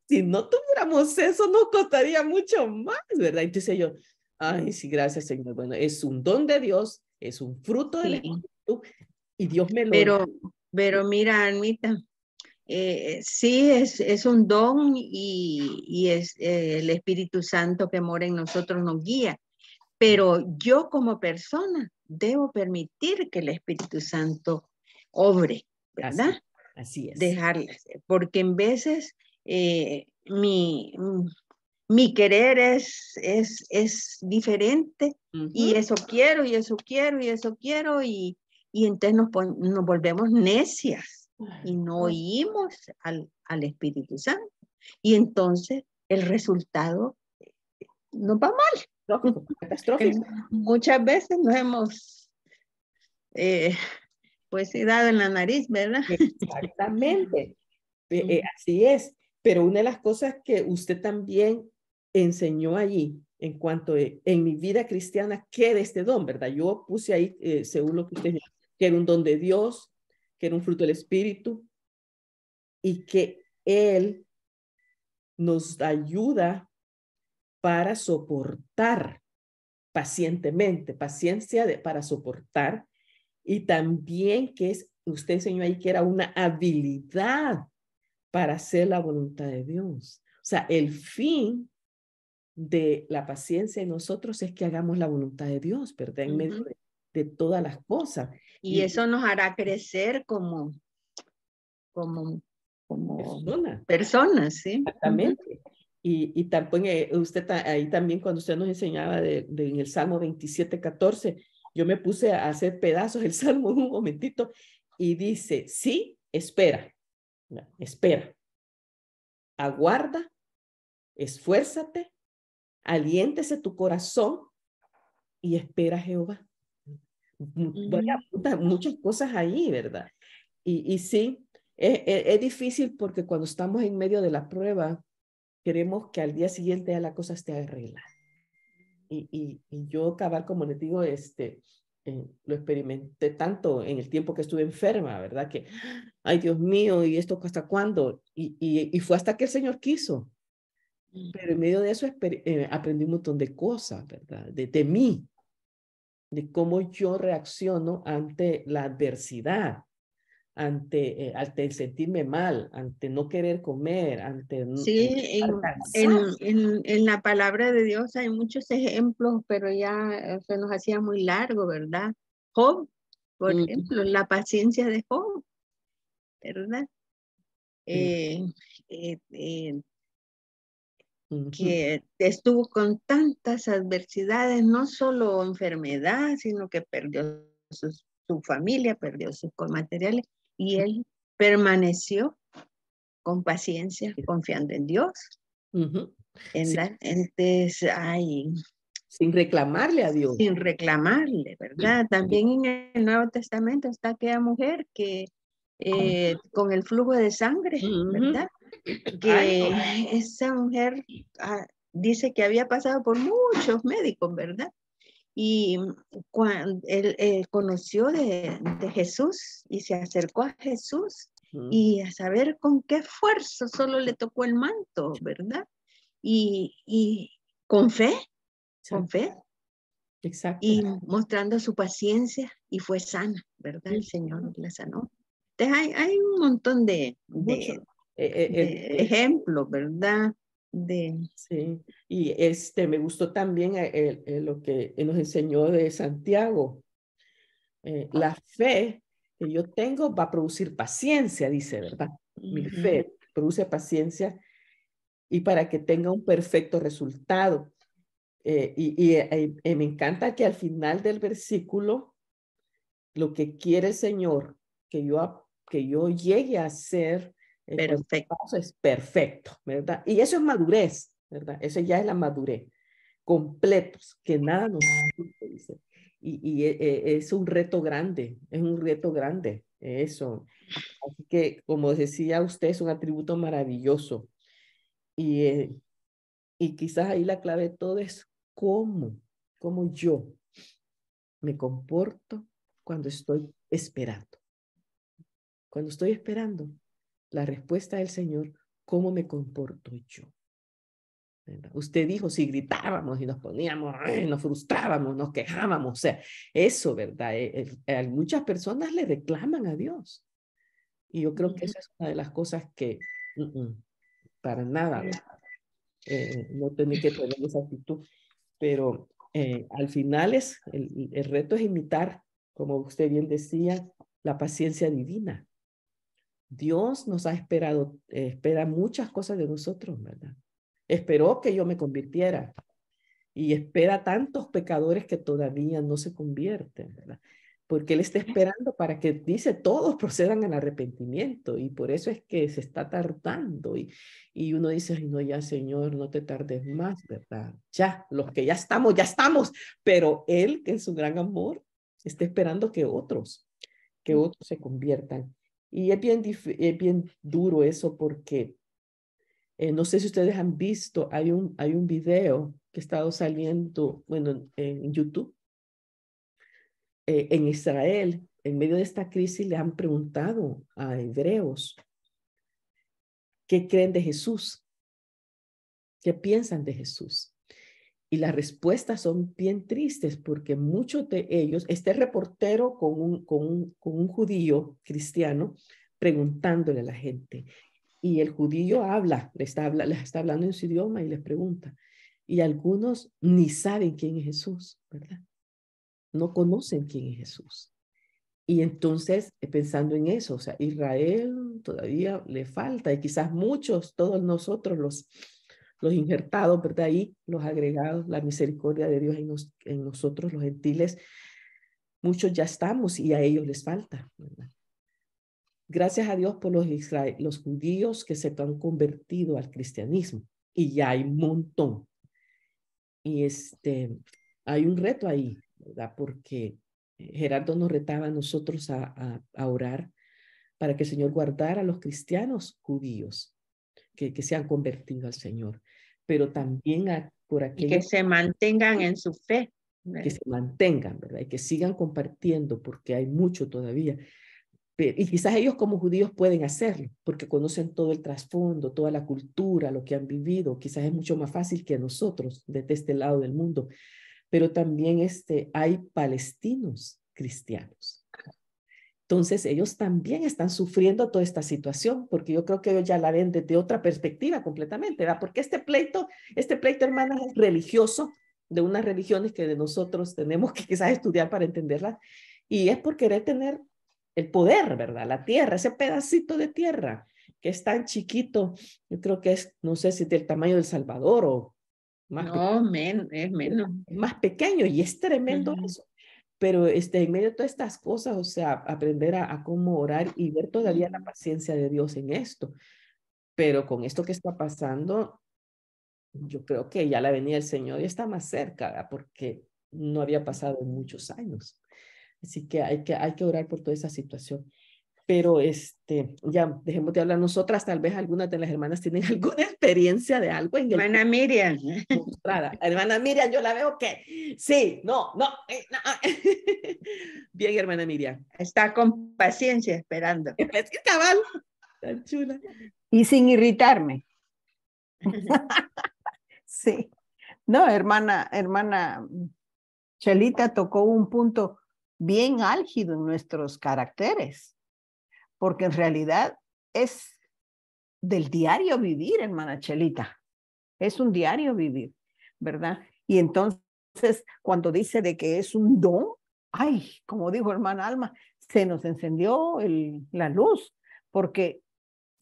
si no tuviéramos eso, nos costaría mucho más, ¿verdad? Entonces yo, ay, sí, gracias, Señor. Bueno, es un don de Dios, es un fruto del Sí, Espíritu y Dios me lo da. pero mira, Almita, sí, es un don y es el Espíritu Santo que mora en nosotros nos guía, pero yo como persona debo permitir que el Espíritu Santo obre, ¿verdad? Así es. Dejarlas, porque en veces mi querer es diferente y eso quiero, y eso quiero, y eso quiero, y entonces nos volvemos necias y no oímos al Espíritu Santo. Y entonces el resultado nos va mal. Catastrófico. Muchas veces nos hemos pues dado en la nariz, ¿verdad? Exactamente. Así es. Pero una de las cosas que usted también enseñó allí, en cuanto en mi vida cristiana, que era este don, ¿verdad? Yo puse ahí, según lo que usted dijo, que era un don de Dios, que era un fruto del Espíritu, y que Él nos ayuda para soportar pacientemente, para soportar, y también que usted enseñó ahí que era una habilidad para hacer la voluntad de Dios. O sea, el fin de la paciencia en nosotros es que hagamos la voluntad de Dios, ¿verdad? En medio de todas las cosas. Y eso nos hará crecer como personas, ¿sí? Exactamente. Y también usted ahí también cuando usted nos enseñaba en el Salmo 27:14, yo me puse a hacer pedazos el Salmo un momentito y dice, sí, espera, aguarda, esfuérzate, aliéntese tu corazón y espera a Jehová. Muchas cosas ahí, ¿verdad? Y sí, es difícil porque cuando estamos en medio de la prueba, queremos que al día siguiente ya la cosa esté arreglada. Y yo, cabal, como les digo, lo experimenté tanto en el tiempo que estuve enferma, ¿verdad? Que, ay, Dios mío, ¿y esto hasta cuándo? Y fue hasta que el Señor quiso. Pero en medio de eso aprendí un montón de cosas, ¿verdad? De mí, de cómo yo reacciono ante la adversidad, ante el sentirme mal, ante no querer comer, ante Sí, estar cansado. en la palabra de Dios hay muchos ejemplos, pero ya se nos hacía muy largo, ¿verdad? Job, por ejemplo, la paciencia de Job, ¿verdad? Que estuvo con tantas adversidades, no solo enfermedad, sino que perdió su familia, perdió sus materiales, y él permaneció con paciencia, confiando en Dios. Sí, Entonces, ay, sin reclamarle a Dios. sin reclamarle, ¿verdad? También en el Nuevo Testamento está aquella mujer que con el flujo de sangre, ¿verdad? Que esa mujer dice que había pasado por muchos médicos, ¿verdad? Y cuando él conoció de Jesús y se acercó a Jesús y a saber con qué esfuerzo solo le tocó el manto, ¿verdad? Y con fe, con fe. Exacto. Y mostrando su paciencia y fue sana, ¿verdad? El Señor la sanó. Entonces hay un montón de ejemplos, ¿verdad? Sí, y me gustó también lo que nos enseñó de Santiago. La fe que yo tengo va a producir paciencia, dice, ¿verdad? Mi fe produce paciencia y para que tenga un perfecto resultado. Me encanta que al final del versículo, lo que quiere el Señor, que yo llegue a ser Perfecto. es perfecto, ¿verdad? Y eso es madurez, ¿verdad? Eso ya es la madurez. Completos, que nada nos dice. Es un reto grande, eso. Así que, como decía usted, es un atributo maravilloso. Y, y quizás ahí la clave de todo es cómo yo me comporto cuando estoy esperando. Cuando estoy esperando la respuesta del Señor, ¿cómo me comporto yo? ¿Verdad? Usted dijo, si gritábamos y nos poníamos, nos frustrábamos, nos quejábamos, o sea, eso, ¿verdad? Muchas personas le reclaman a Dios. Y yo creo que esa es una de las cosas que para nada, no tiene que tener esa actitud. Pero al final el reto es imitar, como usted bien decía, la paciencia divina. Dios nos ha esperado, espera muchas cosas de nosotros, ¿verdad? Esperó que yo me convirtiera y espera tantos pecadores que todavía no se convierten, ¿verdad? Porque Él está esperando para que, dice, todos procedan al arrepentimiento y por eso es que se está tardando y uno dice, ay, no, ya Señor, no te tardes más, ¿verdad? Ya, los que ya estamos, pero Él, que en su gran amor, está esperando que otros se conviertan. Y es bien duro eso porque no sé si ustedes han visto, hay un video que ha estado saliendo, bueno, en YouTube, en Israel, en medio de esta crisis, le han preguntado a hebreos qué creen de Jesús, qué piensan de Jesús. Y las respuestas son bien tristes porque muchos de ellos, este reportero con un judío cristiano, preguntándole a la gente, y el judío les está hablando en su idioma y les pregunta. Y algunos ni saben quién es Jesús, ¿verdad? No conocen quién es Jesús. Y entonces, pensando en eso, o sea, Israel todavía le falta, y quizás muchos, todos nosotros, los injertados, ¿verdad? Ahí, los agregados, la misericordia de Dios en nosotros, los gentiles, muchos ya estamos y a ellos les falta, ¿verdad? Gracias a Dios por los judíos que se han convertido al cristianismo, y ya hay un montón. Y hay un reto ahí, ¿verdad? Porque Gerardo nos retaba a nosotros a orar para que el Señor guardara a los cristianos judíos que se han convertido al Señor, pero también por Y que aquellos se mantengan en su fe. que se mantengan, ¿verdad? Y que sigan compartiendo, porque hay mucho todavía. Y quizás ellos como judíos pueden hacerlo, porque conocen todo el trasfondo, toda la cultura, lo que han vivido. Quizás es mucho más fácil que a nosotros desde este lado del mundo. Pero también hay palestinos cristianos. Entonces ellos también están sufriendo toda esta situación, porque yo creo que ellos ya la ven desde otra perspectiva completamente, ¿verdad? Porque este pleito, hermanas, es religioso, de unas religiones que de nosotros tenemos que quizás estudiar para entenderlas, y es por querer tener el poder, ¿verdad? La tierra, ese pedacito de tierra que es tan chiquito, yo creo que es, no sé si del tamaño del Salvador o más No, es menos. más pequeño, y es tremendo eso. Pero en medio de todas estas cosas, o sea, aprender a cómo orar y ver todavía la paciencia de Dios en esto. Pero con esto que está pasando, yo creo que ya la venida del Señor ya está más cerca, ¿verdad? Porque no había pasado en muchos años. Así que hay que orar por toda esa situación. Pero ya dejemos de hablar nosotras, tal vez algunas de las hermanas tienen alguna experiencia de algo en el Hermana Miriam. mostrada. Hermana Miriam, yo la veo que sí, no. Bien, hermana Miriam. Está con paciencia esperando. Es que cabal, tan chula. Y sin irritarme. Sí. No, hermana Chelita tocó un punto bien álgido en nuestros caracteres, porque en realidad es del diario vivir, hermana Chelita. Es un diario vivir, ¿verdad? Y entonces, cuando dice de que es un don, ay, como dijo hermana Alma, se nos encendió la luz, porque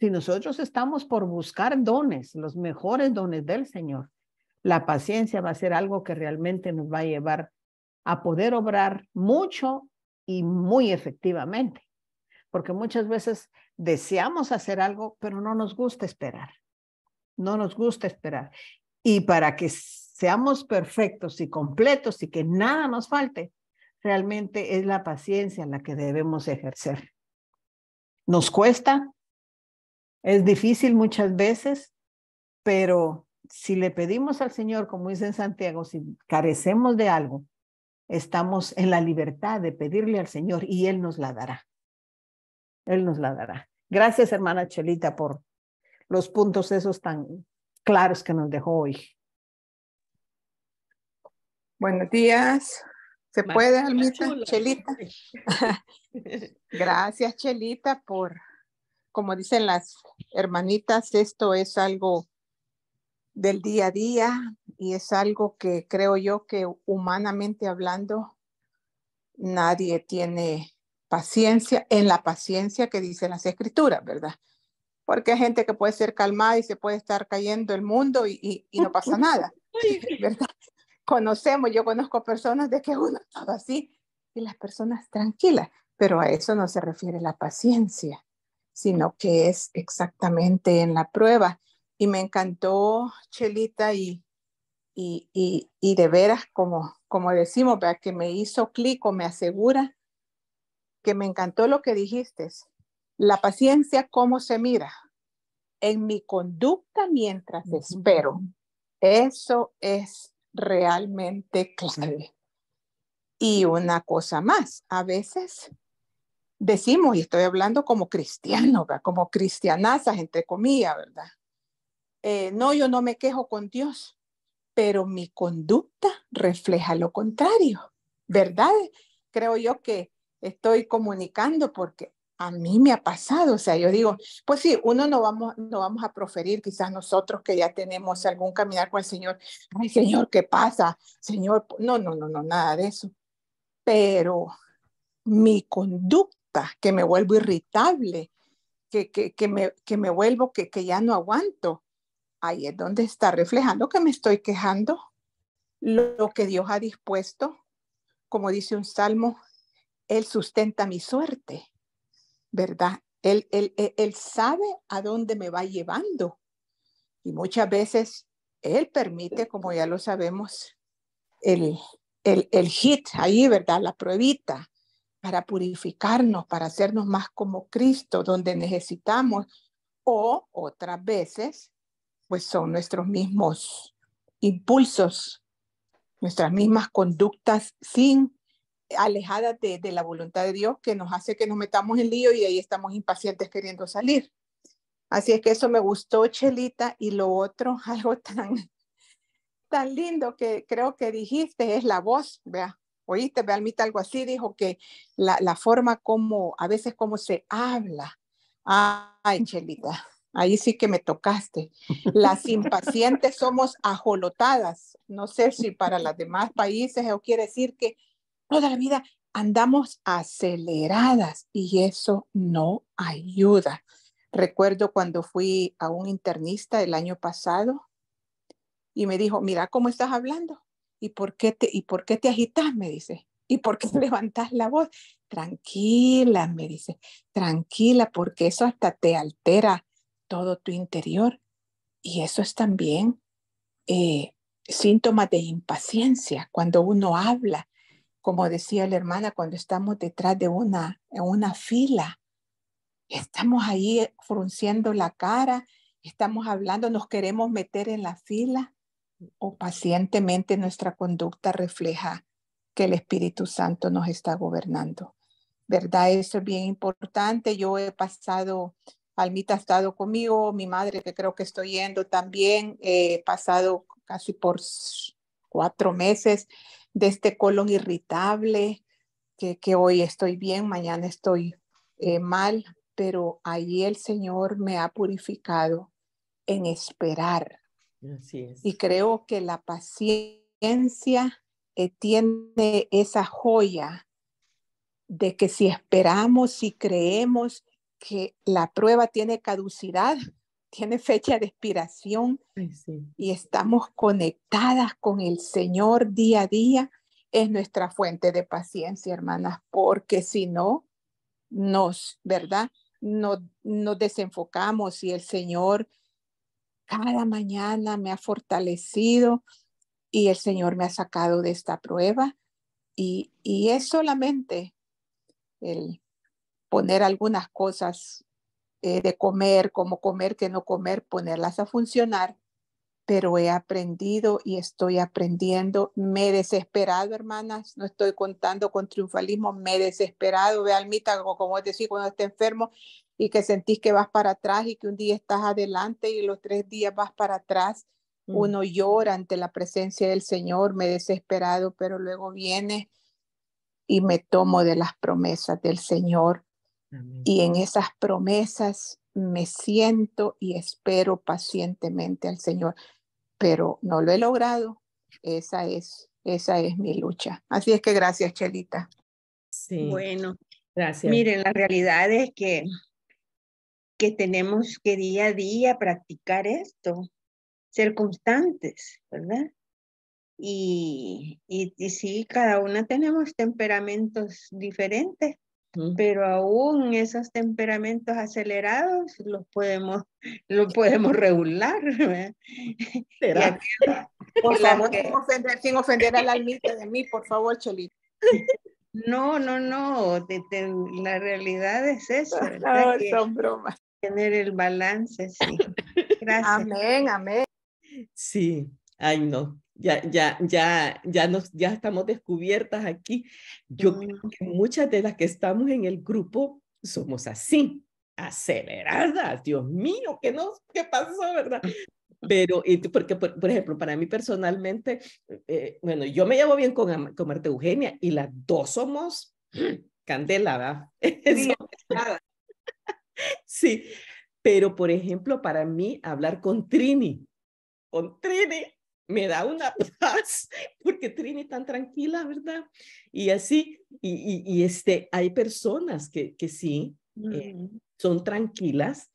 Si nosotros estamos por buscar dones, los mejores dones del Señor, la paciencia va a ser algo que realmente nos va a llevar a poder obrar mucho y muy efectivamente. Porque muchas veces deseamos hacer algo, pero no nos gusta esperar. No nos gusta esperar. Y para que seamos perfectos y completos y que nada nos falte, realmente es la paciencia la que debemos ejercer. Nos cuesta, es difícil muchas veces, pero si le pedimos al Señor, como dice en Santiago, si carecemos de algo, estamos en la libertad de pedirle al Señor y Él nos la dará. Él nos la dará. Gracias, hermana Chelita, por los puntos esos tan claros que nos dejó hoy. Buenos días. ¿Se puede, Almita? Chula. Chelita. Gracias, Chelita, por, como dicen las hermanitas, esto es algo del día a día y es algo que creo yo que humanamente hablando nadie tiene paciencia en la paciencia que dicen las escrituras, ¿verdad? Porque hay gente que puede ser calmada y se puede estar cayendo el mundo y no pasa nada, ¿verdad? Yo conozco personas de que uno todo así y las personas tranquilas, pero a eso no se refiere la paciencia, sino que es exactamente en la prueba. Y me encantó, Chelita, y de veras, como decimos, ¿verdad? Que me hizo clic o me asegura que me encantó lo que dijiste. La paciencia, ¿cómo se mira? En mi conducta mientras espero. Eso es realmente clave. Y una cosa más, a veces decimos, y estoy hablando como cristiano, ¿verdad? Como cristianazas, entre comillas, ¿verdad? No, yo no me quejo con Dios, pero mi conducta refleja lo contrario, ¿verdad? Creo yo que estoy comunicando porque a mí me ha pasado, o sea, yo digo, pues sí, uno no vamos a proferir, quizás nosotros que ya tenemos algún caminar con el Señor, ay Señor, ¿qué pasa? Señor, no, nada de eso. Pero mi conducta, que me vuelvo irritable, que me vuelvo, que ya no aguanto, ahí es donde está reflejando que me estoy quejando. Lo que Dios ha dispuesto, como dice un salmo, Él sustenta mi suerte, ¿verdad? Él sabe a dónde me va llevando. Y muchas veces Él permite, como ya lo sabemos, el hit ahí, ¿verdad? La pruebita para purificarnos, para hacernos más como Cristo, donde necesitamos. O otras veces, pues son nuestros mismos impulsos, nuestras mismas conductas alejadas de la voluntad de Dios que nos hace que nos metamos en lío y ahí estamos impacientes queriendo salir. Así es que eso me gustó, Chelita, y lo otro, algo tan lindo que creo que dijiste es la voz, vea. Oíste, vea, Almita, algo así, dijo que la forma como, a veces como se habla. Ay, Chelita, ahí sí que me tocaste. Las impacientes somos ajolotadas. No sé si para los demás países eso quiere decir que toda la vida andamos aceleradas y eso no ayuda. Recuerdo cuando fui a un internista el año pasado y me dijo, mira cómo estás hablando y por qué te agitas, me dice, y por qué levantas la voz. Tranquila, me dice, tranquila, porque eso hasta te altera todo tu interior y eso es también síntomas de impaciencia cuando uno habla, como decía la hermana, cuando estamos detrás de una fila, estamos ahí frunciendo la cara, estamos hablando, nos queremos meter en la fila o pacientemente nuestra conducta refleja que el Espíritu Santo nos está gobernando. ¿Verdad? Eso es bien importante. Yo he pasado, Almita ha estado conmigo, mi madre que creo que estoy yendo también, he pasado casi por 4 meses de este colon irritable, que hoy estoy bien, mañana estoy mal, pero ahí el Señor me ha purificado en esperar. Así es. Y creo que la paciencia tiene esa joya de que si esperamos, si creemos que la prueba tiene caducidad, tiene fecha de expiración. Ay, sí. Y estamos conectadas con el Señor día a día, es nuestra fuente de paciencia, hermanas, porque si no, ¿verdad? Nos desenfocamos y el Señor cada mañana me ha fortalecido y el Señor me ha sacado de esta prueba y es solamente el poner algunas cosas de comer, como comer, que no comer, ponerlas a funcionar, pero he aprendido y estoy aprendiendo. Me he desesperado, hermanas, no estoy contando con triunfalismo, me he desesperado. Ve, Almita, como decís, cuando estás enfermo y que sentís que vas para atrás y que un día estás adelante y los 3 días vas para atrás, uno llora ante la presencia del Señor. Me he desesperado, pero luego viene y me tomo de las promesas del Señor. Amén. Y en esas promesas me siento y espero pacientemente al Señor, pero no lo he logrado. Esa es mi lucha. Así es que gracias, Chelita. Sí, Bueno, gracias. miren, la realidad es que tenemos que día a día practicar esto, ser constantes, ¿verdad? Y sí, cada una tenemos temperamentos diferentes, pero aún esos temperamentos acelerados los podemos regular, ¿verdad? ¿Será? Por las favor, que- sin ofender a la Almita de mí, por favor, Chelita. No, la realidad es eso, No, ¿verdad? Que son bromas. tener el balance, sí. Gracias. Amén, amén. Sí, ay no, ya estamos descubiertas aquí. Yo creo que muchas de las que estamos en el grupo somos así, aceleradas. Dios mío, ¿qué pasó, verdad? Pero, porque, por ejemplo, para mí personalmente, bueno, yo me llevo bien con Marta Eugenia y las dos somos candela, ¿verdad? Eso, sí, pero por ejemplo, para mí hablar con Trini me da una paz, porque Trini tan tranquila, ¿verdad? Y así, hay personas que sí son tranquilas,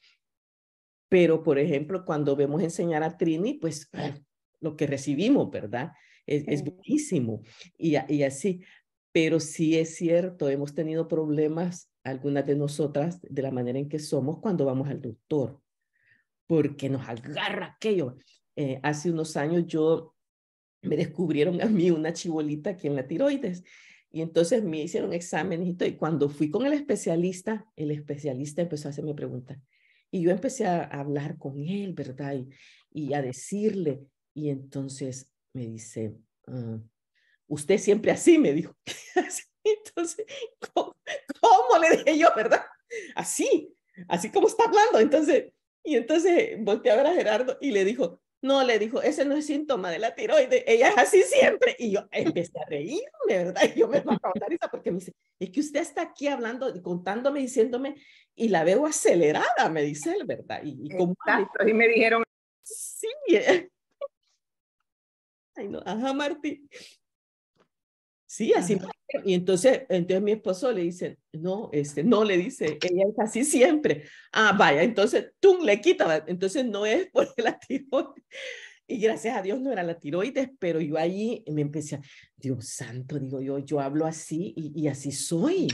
pero por ejemplo, cuando vemos enseñar a Trini, pues lo que recibimos, ¿verdad? Es buenísimo y así, pero sí es cierto, hemos tenido problemas, algunas de nosotras, de la manera en que somos cuando vamos al doctor, porque nos agarra aquello. Hace unos años me descubrieron a mí una chibolita aquí en la tiroides y entonces me hicieron exámenes y cuando fui con el especialista empezó a hacerme preguntas y yo empecé a hablar con él, ¿verdad? Y a decirle, y entonces me dice, usted siempre así, me dijo. Entonces, ¿cómo le dije yo, verdad? Así como está hablando. Entonces volteé a ver a Gerardo y le dijo, no, le dijo, ese no es síntoma de la tiroides, ella es así siempre. Y yo empecé a reírme, ¿verdad? Y yo me mataba la risa porque me dice, es que usted está aquí hablando, contándome, diciéndome, y la veo acelerada, me dice él, ¿verdad? Y como... Exacto, y me dijeron. Sí. Ay, no, ajá, Martí. Sí, así. Y entonces mi esposo le dice, no, no le dice, ella es así siempre. Ah, vaya, entonces tú le quitas, entonces no es por la tiroides. Y gracias a Dios no era la tiroides, pero yo ahí me empecé a, Dios santo, digo yo hablo así y así soy.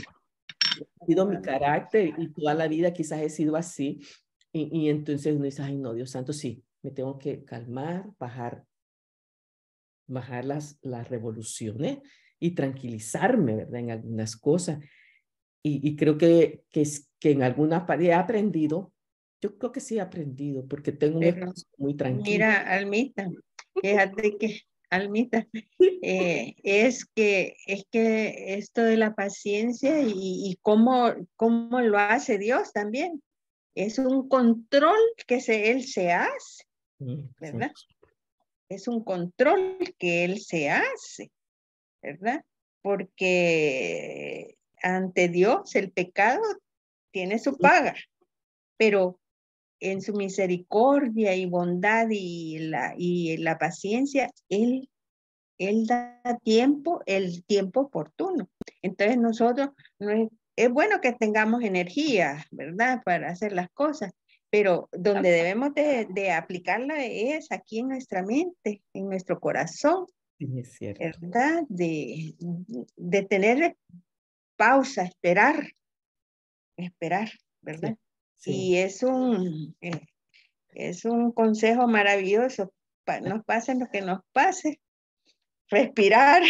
Ha sido mi carácter y toda la vida quizás he sido así. Y entonces uno dice, ay no, Dios santo, sí, me tengo que calmar, bajar las revoluciones y tranquilizarme, ¿verdad? En algunas cosas. Y creo que en alguna parte he aprendido, yo creo que sí he aprendido, porque tengo un esposo muy tranquilo. Mira, Almita, fíjate que, Almita, es que esto de la paciencia y cómo lo hace Dios también, es un control que Él se hace, ¿verdad? Sí. Es un control que Él se hace, ¿verdad? Porque ante Dios el pecado tiene su paga, pero en su misericordia y bondad y la paciencia, Él da el tiempo oportuno. Entonces nosotros no es es bueno que tengamos energía, ¿verdad? Para hacer las cosas, pero donde debemos de aplicarla es aquí en nuestra mente, en nuestro corazón, Sí, es cierto. ¿verdad? De tener pausa, esperar, ¿verdad? Sí, Y es un consejo maravilloso. Nos pase lo que nos pase, respirar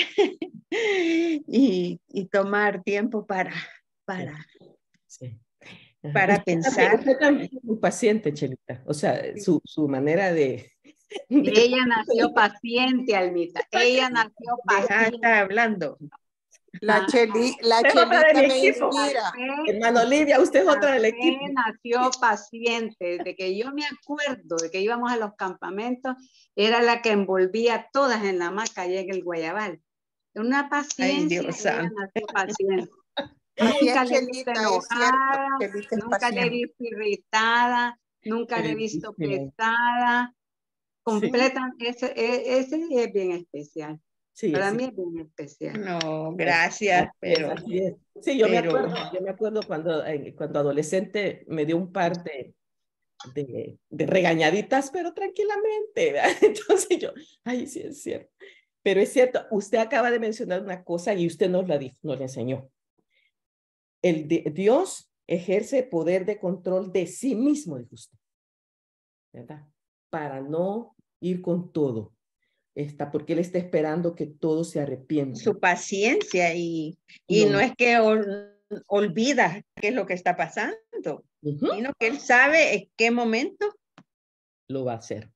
y tomar tiempo sí, sí. Ajá. para pensar. Usted también es muy paciente, Chelita. O sea, su manera de- Ella nació paciente, Almita. Ella nació Deja de paciente. estar hablando. La Ah, Usted es otra de Chelita mi me equipo. inspira. Hermano Lidia, usted es otra del Fe equipo. nació paciente. Desde que yo me acuerdo de que íbamos a los campamentos, era la que envolvía a todas en la hamaca allá en el Guayabal. Una Ay, paciencia, Dios ella santo. nació paciente. Así es, Nunca le he visto Chelita, es cierto. enojada, Chelita es nunca le he paciente. visto irritada, nunca le he visto Bendición. pesada. Sí, Completa, ese es bien especial. sí, Para sí. mí es bien especial. No, Así gracias, es, así es. Sí, yo pero me acuerdo cuando adolescente me dio un par de regañaditas, pero tranquilamente, ¿verdad? Entonces yo, ay, sí es cierto. Pero es cierto, usted acaba de mencionar una cosa y usted nos la dijo, nos la enseñó. Dios ejerce poder de control de sí mismo, dijo usted, ¿verdad? Para no ir con todo, porque Él está esperando que todos se arrepientan. su paciencia y no No. es que olvida qué es lo que está pasando, Ujú. sino que él sabe en qué momento. Lo va a hacer.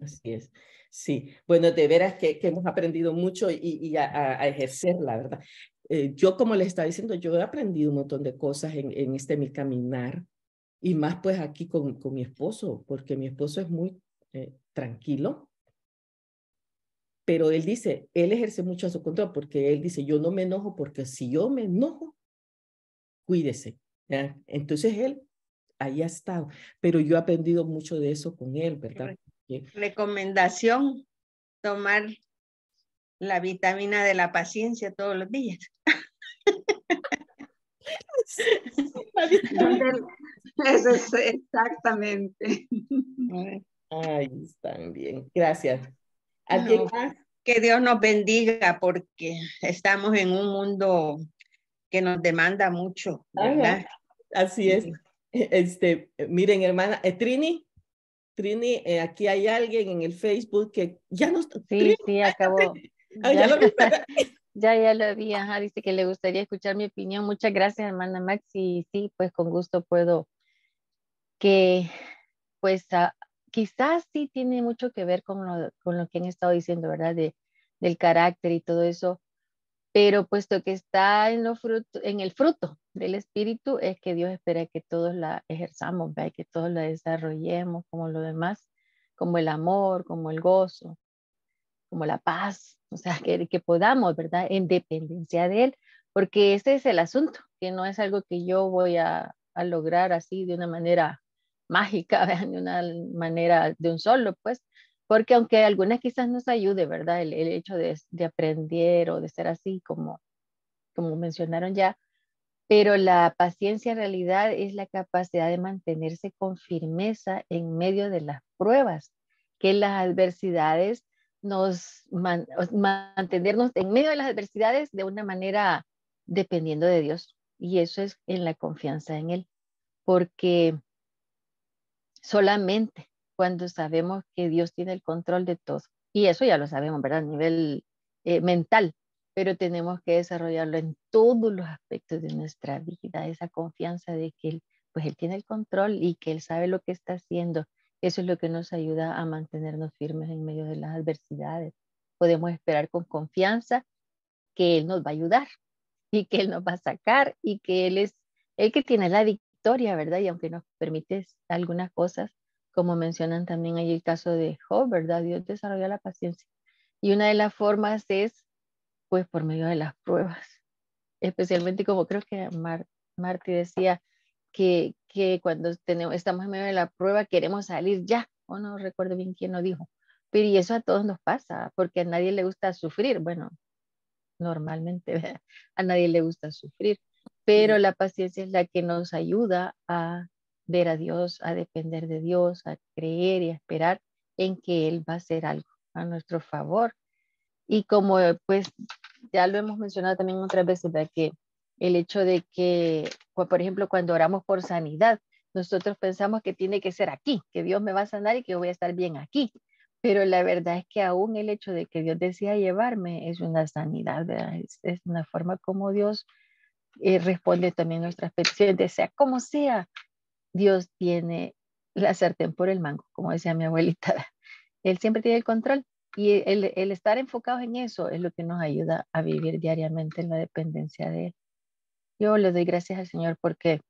Así es. Sí, bueno, de veras que hemos aprendido mucho y a ejercer, la verdad. Yo, como le estaba diciendo, yo he aprendido un montón de cosas en mi caminar y más pues aquí con mi esposo, porque mi esposo es muy tranquilo, pero él dice, él ejerce mucho su control porque él dice, yo no me enojo porque si yo me enojo, cuídese. ¿Ya? Entonces él ahí ha estado, pero yo he aprendido mucho de eso con él, ¿verdad? Recomendación, tomar la vitamina de la paciencia todos los días. Eso es exactamente. Ay, están bien. Gracias. ¿Alguien No, más? que Dios nos bendiga porque estamos en un mundo que nos demanda mucho, ¿verdad? Ajá, así es. Miren, hermana, Trini, aquí hay alguien en el Facebook que ya no está. Trini, Sí, acabó. ya Ya, lo vi, ¿verdad? ya lo vi. Ajá, dice que le gustaría escuchar mi opinión. Muchas gracias, hermana Max. Y sí, pues con gusto puedo que, pues quizás sí tiene mucho que ver con lo que han estado diciendo, ¿verdad? Del carácter y todo eso. Pero puesto que está en el fruto del Espíritu, es que Dios espera que todos la ejerzamos, ¿verdad? Que todos la desarrollemos como lo demás, como el amor, como el gozo, como la paz, o sea, que podamos, ¿verdad? En dependencia de Él, porque ese es el asunto, que no es algo que yo voy a lograr así de una manera mágica, ¿verdad? De una manera de un solo, pues, porque aunque algunas quizás nos ayude, ¿verdad? El hecho de aprender o de ser así como mencionaron ya, pero la paciencia en realidad es la capacidad de mantenerse con firmeza en medio de las pruebas, que las adversidades mantenernos en medio de las adversidades de una manera dependiendo de Dios. Y eso es en la confianza en Él, porque solamente cuando sabemos que Dios tiene el control de todo, y eso ya lo sabemos, ¿verdad? A nivel mental, pero tenemos que desarrollarlo en todos los aspectos de nuestra vida, esa confianza de que Él, pues Él tiene el control y que Él sabe lo que está haciendo. Eso es lo que nos ayuda a mantenernos firmes en medio de las adversidades. Podemos esperar con confianza que Él nos va a ayudar y que Él nos va a sacar y que Él es el que tiene la victoria, ¿verdad? Y aunque nos permite algunas cosas, como mencionan también ahí el caso de Job, ¿verdad? Dios desarrolla la paciencia. Y una de las formas es, pues, por medio de las pruebas. Especialmente como creo que Marty decía que cuando estamos en medio de la prueba queremos salir ya, o no recuerdo bien quién lo dijo. Pero y eso a todos nos pasa, porque a nadie le gusta sufrir. Bueno, normalmente, ¿verdad? A nadie le gusta sufrir, pero la paciencia es la que nos ayuda a ver a Dios, a depender de Dios, a creer y a esperar en que Él va a hacer algo a nuestro favor. Y como pues ya lo hemos mencionado también otras veces, ¿verdad? Que el hecho de que, por ejemplo, cuando oramos por sanidad, nosotros pensamos que tiene que ser aquí, que Dios me va a sanar y que voy a estar bien aquí. Pero la verdad es que aún el hecho de que Dios decida llevarme es una sanidad, ¿verdad? Es una forma como Dios responde también a nuestras peticiones, sea como sea. Dios tiene la sartén por el mango, como decía mi abuelita. Él siempre tiene el control y el estar enfocados en eso es lo que nos ayuda a vivir diariamente en la dependencia de Él. Yo le doy gracias al Señor porque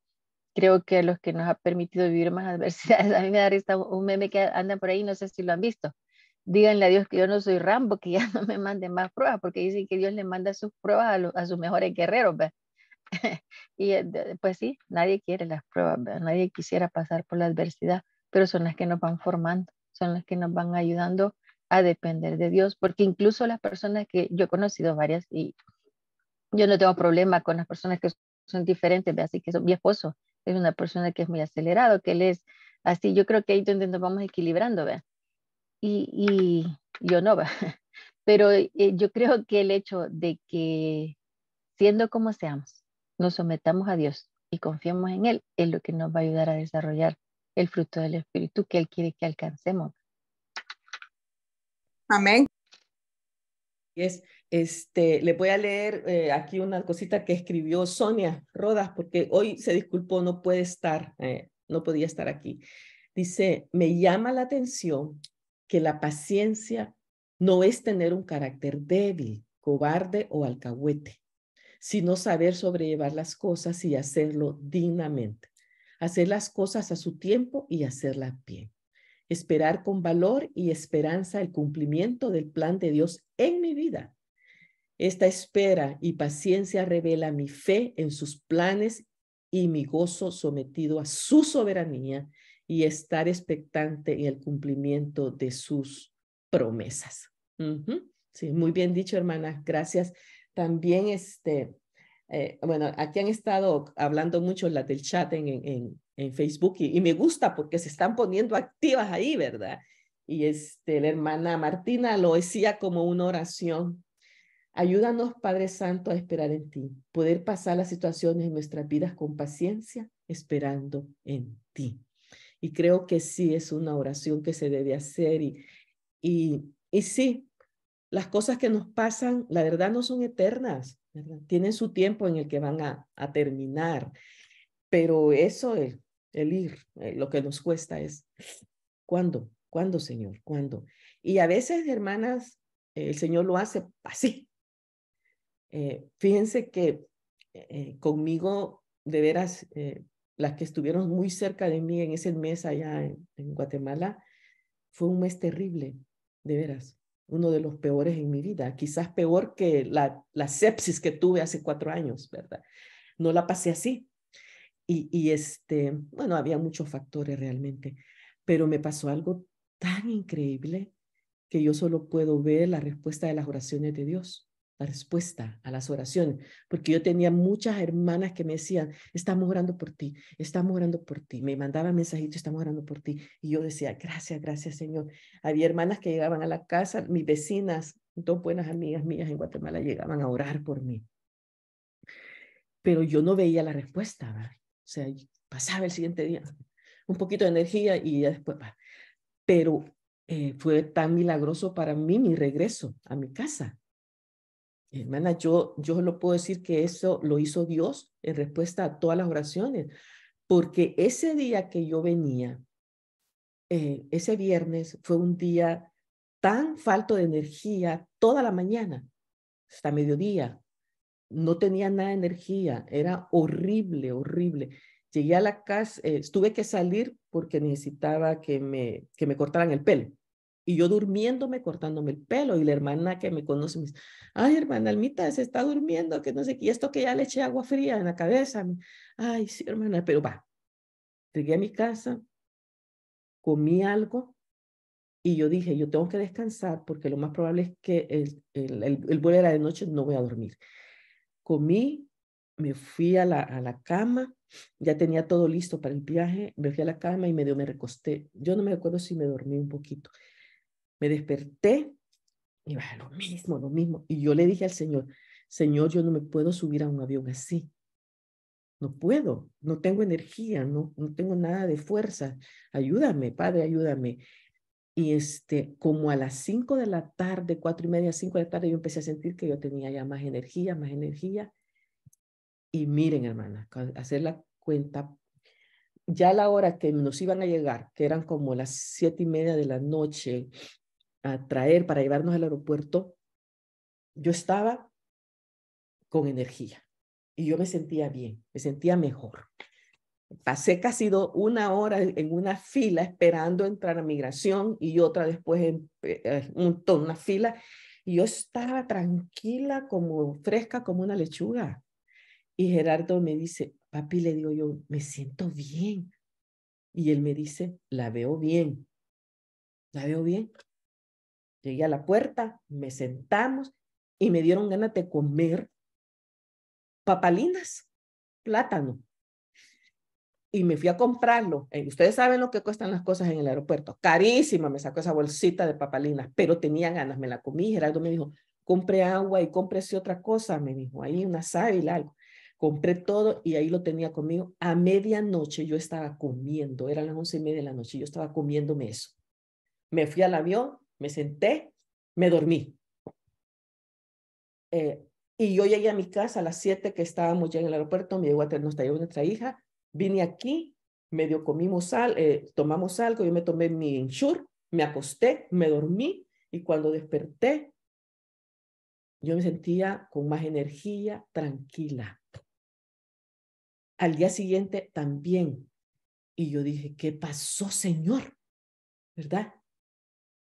creo que a los que nos ha permitido vivir más adversidades, a mí me da risa un meme que anda por ahí, no sé si lo han visto. Díganle a Dios que yo no soy Rambo, que ya no me mande más pruebas, porque dicen que Dios le manda sus pruebas a sus mejores guerreros, ¿ve? Y pues sí, nadie quiere las pruebas, ¿verdad? Nadie quisiera pasar por la adversidad, pero son las que nos van formando, son las que nos van ayudando a depender de Dios, porque incluso las personas que yo he conocido varias y yo no tengo problema con las personas que son diferentes, ¿ve? Así que mi esposo es una persona que es muy acelerado, que él es así, yo creo que ahí es donde nos vamos equilibrando, ¿ve? Y yo no, ¿ve? Pero yo creo que el hecho de que siendo como seamos, nos sometamos a Dios y confiemos en Él, es lo que nos va a ayudar a desarrollar el fruto del Espíritu que Él quiere que alcancemos. Amén. Le voy a leer aquí una cosita que escribió Sonia Rodas, porque hoy se disculpó, no puede estar, no podía estar aquí. Dice, me llama la atención que la paciencia no es tener un carácter débil, cobarde o alcahuete, sino saber sobrellevar las cosas y hacerlo dignamente. Hacer las cosas a su tiempo y hacerlas bien. Esperar con valor y esperanza el cumplimiento del plan de Dios en mi vida. Esta espera y paciencia revela mi fe en sus planes y mi gozo sometido a su soberanía y estar expectante en el cumplimiento de sus promesas. Sí, muy bien dicho, hermana. Gracias. También, bueno, aquí han estado hablando mucho las del chat en Facebook y me gusta porque se están poniendo activas ahí, ¿verdad? Y la hermana Martina lo decía como una oración. Ayúdanos, Padre Santo, a esperar en ti, poder pasar las situaciones en nuestras vidas con paciencia, esperando en ti. Y creo que sí es una oración que se debe hacer y sí, las cosas que nos pasan, la verdad no son eternas, ¿verdad? Tienen su tiempo en el que van a terminar, pero eso, el ir, lo que nos cuesta es, ¿cuándo? ¿Cuándo, Señor? ¿Cuándo? Y a veces, hermanas, el Señor lo hace así. Fíjense que conmigo, de veras, las que estuvieron muy cerca de mí en ese mes allá en Guatemala, fue un mes terrible, de veras, uno de los peores en mi vida, quizás peor que la sepsis que tuve hace 4 años, ¿verdad? No la pasé así. Y bueno, había muchos factores realmente, pero me pasó algo tan increíble que yo solo puedo ver la respuesta de las oraciones de Dios, la respuesta a las oraciones, porque yo tenía muchas hermanas que me decían, estamos orando por ti, estamos orando por ti, me mandaban mensajitos, estamos orando por ti, y yo decía, gracias, gracias, Señor. Había hermanas que llegaban a la casa, mis vecinas, 2 buenas amigas mías en Guatemala, llegaban a orar por mí, pero yo no veía la respuesta, ¿verdad? O sea, pasaba el siguiente día, un poquito de energía y ya después, pero fue tan milagroso para mí mi regreso a mi casa. Hermana, yo lo puedo decir que eso lo hizo Dios en respuesta a todas las oraciones, porque ese día que yo venía, ese viernes fue un día tan falto de energía toda la mañana, hasta mediodía. No tenía nada de energía, era horrible, horrible. Llegué a la casa, tuve que salir porque necesitaba que me cortaran el pelo. Y yo durmiéndome, cortándome el pelo. Y la hermana que me conoce me dice, ay, hermana Almita, se está durmiendo, que no sé qué. Y esto que ya le eché agua fría en la cabeza. Ay, sí, hermana, pero va. Llegué a mi casa, comí algo y yo dije, yo tengo que descansar porque lo más probable es que el vuelo era de noche, no voy a dormir. Comí, me fui a la cama, ya tenía todo listo para el viaje, me fui a la cama y medio me recosté. Yo no me acuerdo si me dormí un poquito. Me desperté y lo mismo. Y yo le dije al Señor, Señor, yo no me puedo subir a un avión así. No puedo, no tengo energía, no tengo nada de fuerza. Ayúdame, Padre, ayúdame. Y como a las 5 de la tarde, 4:30, 5 de la tarde, yo empecé a sentir que yo tenía ya más energía. Y miren, hermana, hacer la cuenta, ya a la hora que nos iban a llegar, que eran como las 7:30 de la noche, a traer para llevarnos al aeropuerto, yo estaba con energía y yo me sentía bien, me sentía mejor. Pasé casi 1 hora en una fila esperando entrar a migración y otra después en una fila, y yo estaba tranquila, como fresca como una lechuga. Y Gerardo me dice, papi, le digo yo, me siento bien. Y él me dice, la veo bien. Llegué a la puerta, me sentamos y me dieron ganas de comer papalinas, plátano. Y me fui a comprarlo. Ustedes saben lo que cuestan las cosas en el aeropuerto. Carísima, me sacó esa bolsita de papalinas, pero tenía ganas, me la comí. Gerardo me dijo, compre agua y cómprese otra cosa, me dijo, ahí una sábila, algo. Compré todo y ahí lo tenía conmigo. A medianoche yo estaba comiendo, eran las 11:30 de la noche, yo estaba comiéndome eso. Me fui al avión, me senté, me dormí. Y yo llegué a mi casa a las 7 que estábamos ya en el aeropuerto, me llegó a tener nuestra hija, vine aquí, medio comimos tomamos algo, yo me tomé mi Ensure, me acosté, me dormí y cuando desperté, yo me sentía con más energía, tranquila. Al día siguiente también. Y yo dije, ¿qué pasó, Señor? ¿Verdad?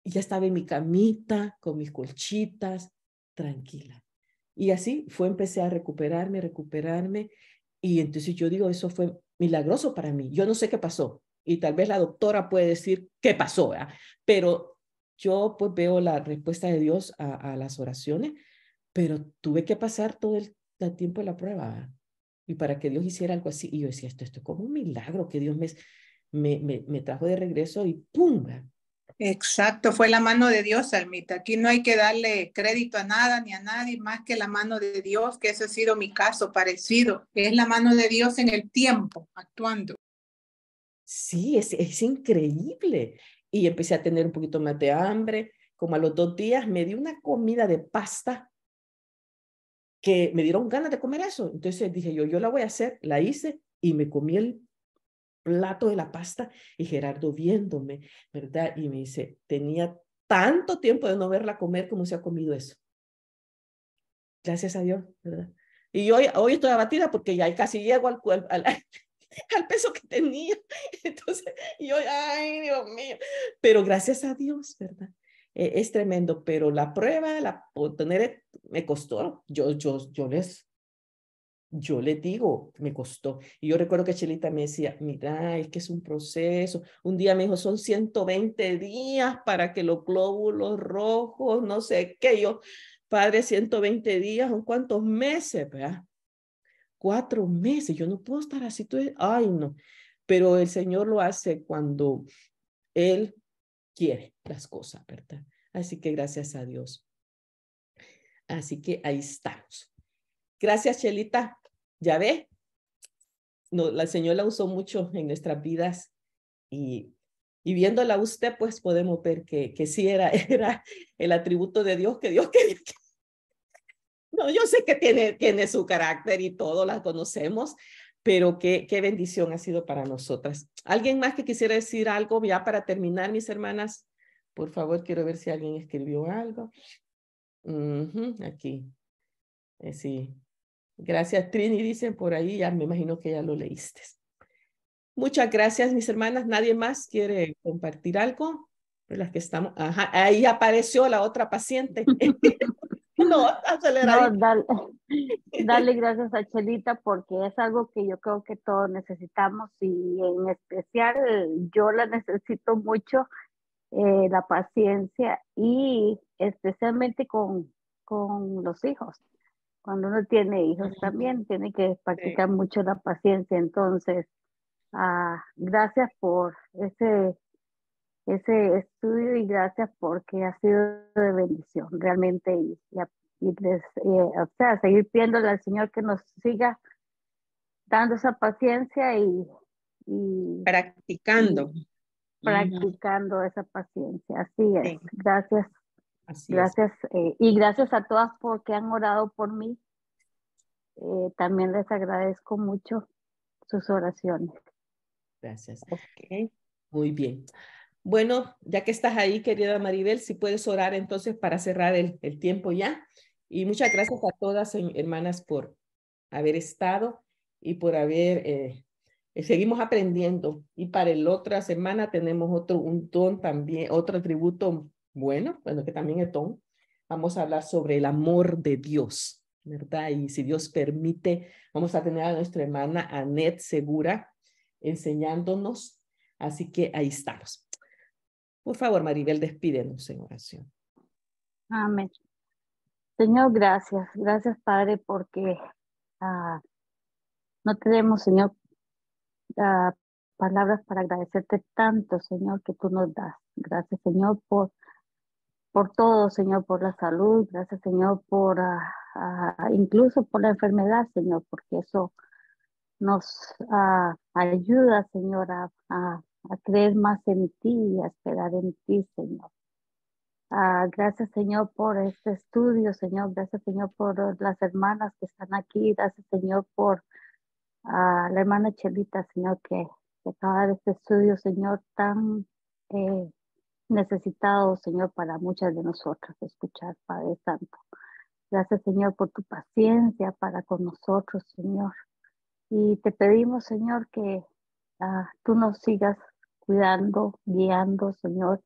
Y ya estaba en mi camita, con mis colchitas, tranquila. Y así empecé a recuperarme. Y entonces yo digo, eso fue milagroso para mí. Yo no sé qué pasó. Y tal vez la doctora puede decir qué pasó, ¿verdad? Pero yo pues veo la respuesta de Dios a las oraciones, pero tuve que pasar todo el tiempo de la prueba, ¿verdad? Y para que Dios hiciera algo así. Y yo decía, esto es como un milagro que Dios me trajo de regreso y ¡pum! ¿verdad? Exacto, fue la mano de Dios, Almita. Aquí no hay que darle crédito a nada ni a nadie más que la mano de Dios, que ese ha sido mi caso parecido. Es la mano de Dios en el tiempo, actuando. Sí, es increíble. Y empecé a tener un poquito más de hambre. Como a los 2 días me di una comida de pasta que me dieron ganas de comer eso. Entonces dije yo la voy a hacer, la hice y me comí el plato de la pasta y Gerardo viéndome, ¿verdad? Y me dice, tenía tanto tiempo de no verla comer como se ha comido eso. Gracias a Dios, ¿verdad? Y hoy estoy abatida porque ya casi llego al peso que tenía. Entonces, yo, ay, Dios mío. Pero gracias a Dios, ¿verdad? Es tremendo, pero la prueba, me costó. Yo les digo, me costó. Y yo recuerdo que Chelita me decía, mira, es que es un proceso. Un día me dijo, son 120 días para que los glóbulos rojos, no sé qué. Yo, padre, 120 días, ¿son cuántos meses? ¿Verdad? 4 meses. Yo no puedo estar así. Ay, no. Pero el Señor lo hace cuando Él quiere las cosas, ¿verdad? Así que gracias a Dios. Así que ahí estamos. Gracias, Chelita. ¿Ya ve? No, el Señor la usó mucho en nuestras vidas y viéndola usted, pues podemos ver que sí era el atributo de Dios que Dios quería. No, yo sé que tiene su carácter y todo, la conocemos, pero qué bendición ha sido para nosotras. ¿Alguien más que quisiera decir algo ya para terminar, mis hermanas? Por favor, quiero ver si alguien escribió algo. Aquí. Sí. Gracias, Trini, dicen por ahí, ya me imagino que ya lo leíste. Muchas gracias, mis hermanas. ¿Nadie más quiere compartir algo? De las que estamos. Ajá, ahí apareció la otra paciente. No, aceleradito. No, dale gracias a Chelita porque es algo que yo creo que todos necesitamos y en especial yo la necesito mucho, la paciencia y especialmente con los hijos. cuando uno tiene hijos también tiene que practicar mucho la paciencia. Entonces, gracias por ese estudio y gracias porque ha sido de bendición realmente o sea, seguir pidiéndole al Señor que nos siga dando esa paciencia y Practicando. practicando esa paciencia. Así es. Sí. Gracias. Así Gracias. Y gracias a todas porque han orado por mí. También les agradezco mucho sus oraciones. Gracias. Ok. Muy bien. Bueno, ya que estás ahí, querida Maribel, si puedes orar entonces para cerrar el tiempo ya. Y muchas gracias a todas, hermanas, por haber estado y por haber, seguimos aprendiendo. Y para la otra semana tenemos un don también, otro atributo bueno, que también es don. Vamos a hablar sobre el amor de Dios, ¿verdad? Y si Dios permite, vamos a tener a nuestra hermana Annette Segura enseñándonos. Así que ahí estamos. Por favor, Maribel, despídenos en oración. Amén. Señor, gracias. Gracias, Padre, porque no tenemos, Señor, palabras para agradecerte tanto, Señor, que tú nos das. Gracias, Señor, por todo, Señor, por la salud. Gracias, Señor, por incluso por la enfermedad, Señor, porque eso nos ayuda, Señor, a creer más en ti y a esperar en ti, Señor. Gracias, Señor, por este estudio, Señor. Gracias, Señor, por las hermanas que están aquí. Gracias, Señor, por la hermana Chelita, Señor, que acaba de este estudio, Señor, tan necesitado, Señor, para muchas de nosotras escuchar, Padre Santo. Gracias, Señor, por tu paciencia para con nosotros, Señor. Y te pedimos, Señor, que tú nos sigas cuidando, guiando, Señor,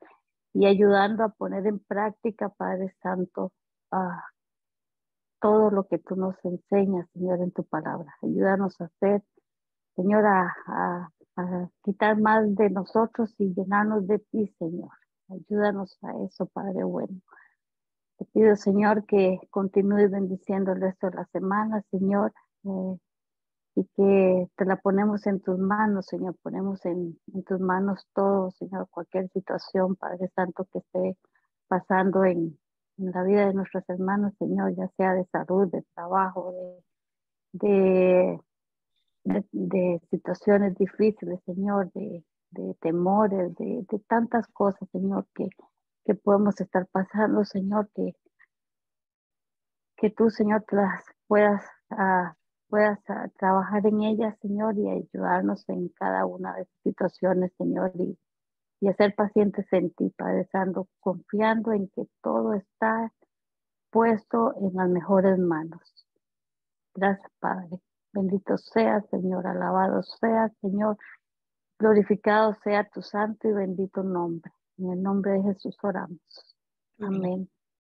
y ayudando a poner en práctica, Padre Santo, todo lo que tú nos enseñas, Señor, en tu palabra. Ayúdanos a hacer, Señor, a quitar más de nosotros y llenarnos de ti, Señor. Ayúdanos a eso, Padre bueno. Te pido, Señor, que continúes bendiciendo el resto de la semana, Señor, y que te la ponemos en tus manos, Señor. Ponemos en tus manos todo, Señor, cualquier situación, Padre Santo, que esté pasando en la vida de nuestros hermanos, Señor, ya sea de salud, de trabajo, de situaciones difíciles, Señor, de temores, de tantas cosas, Señor, que podemos estar pasando, Señor, que tú, Señor, las puedas trabajar en ellas, Señor, y ayudarnos en cada una de estas situaciones, Señor, y a ser pacientes en ti, Padre Santo, confiando en que todo está puesto en las mejores manos. Gracias, Padre. Bendito sea, Señor, alabado sea, Señor, glorificado sea tu santo y bendito nombre. En el nombre de Jesús oramos. Amén.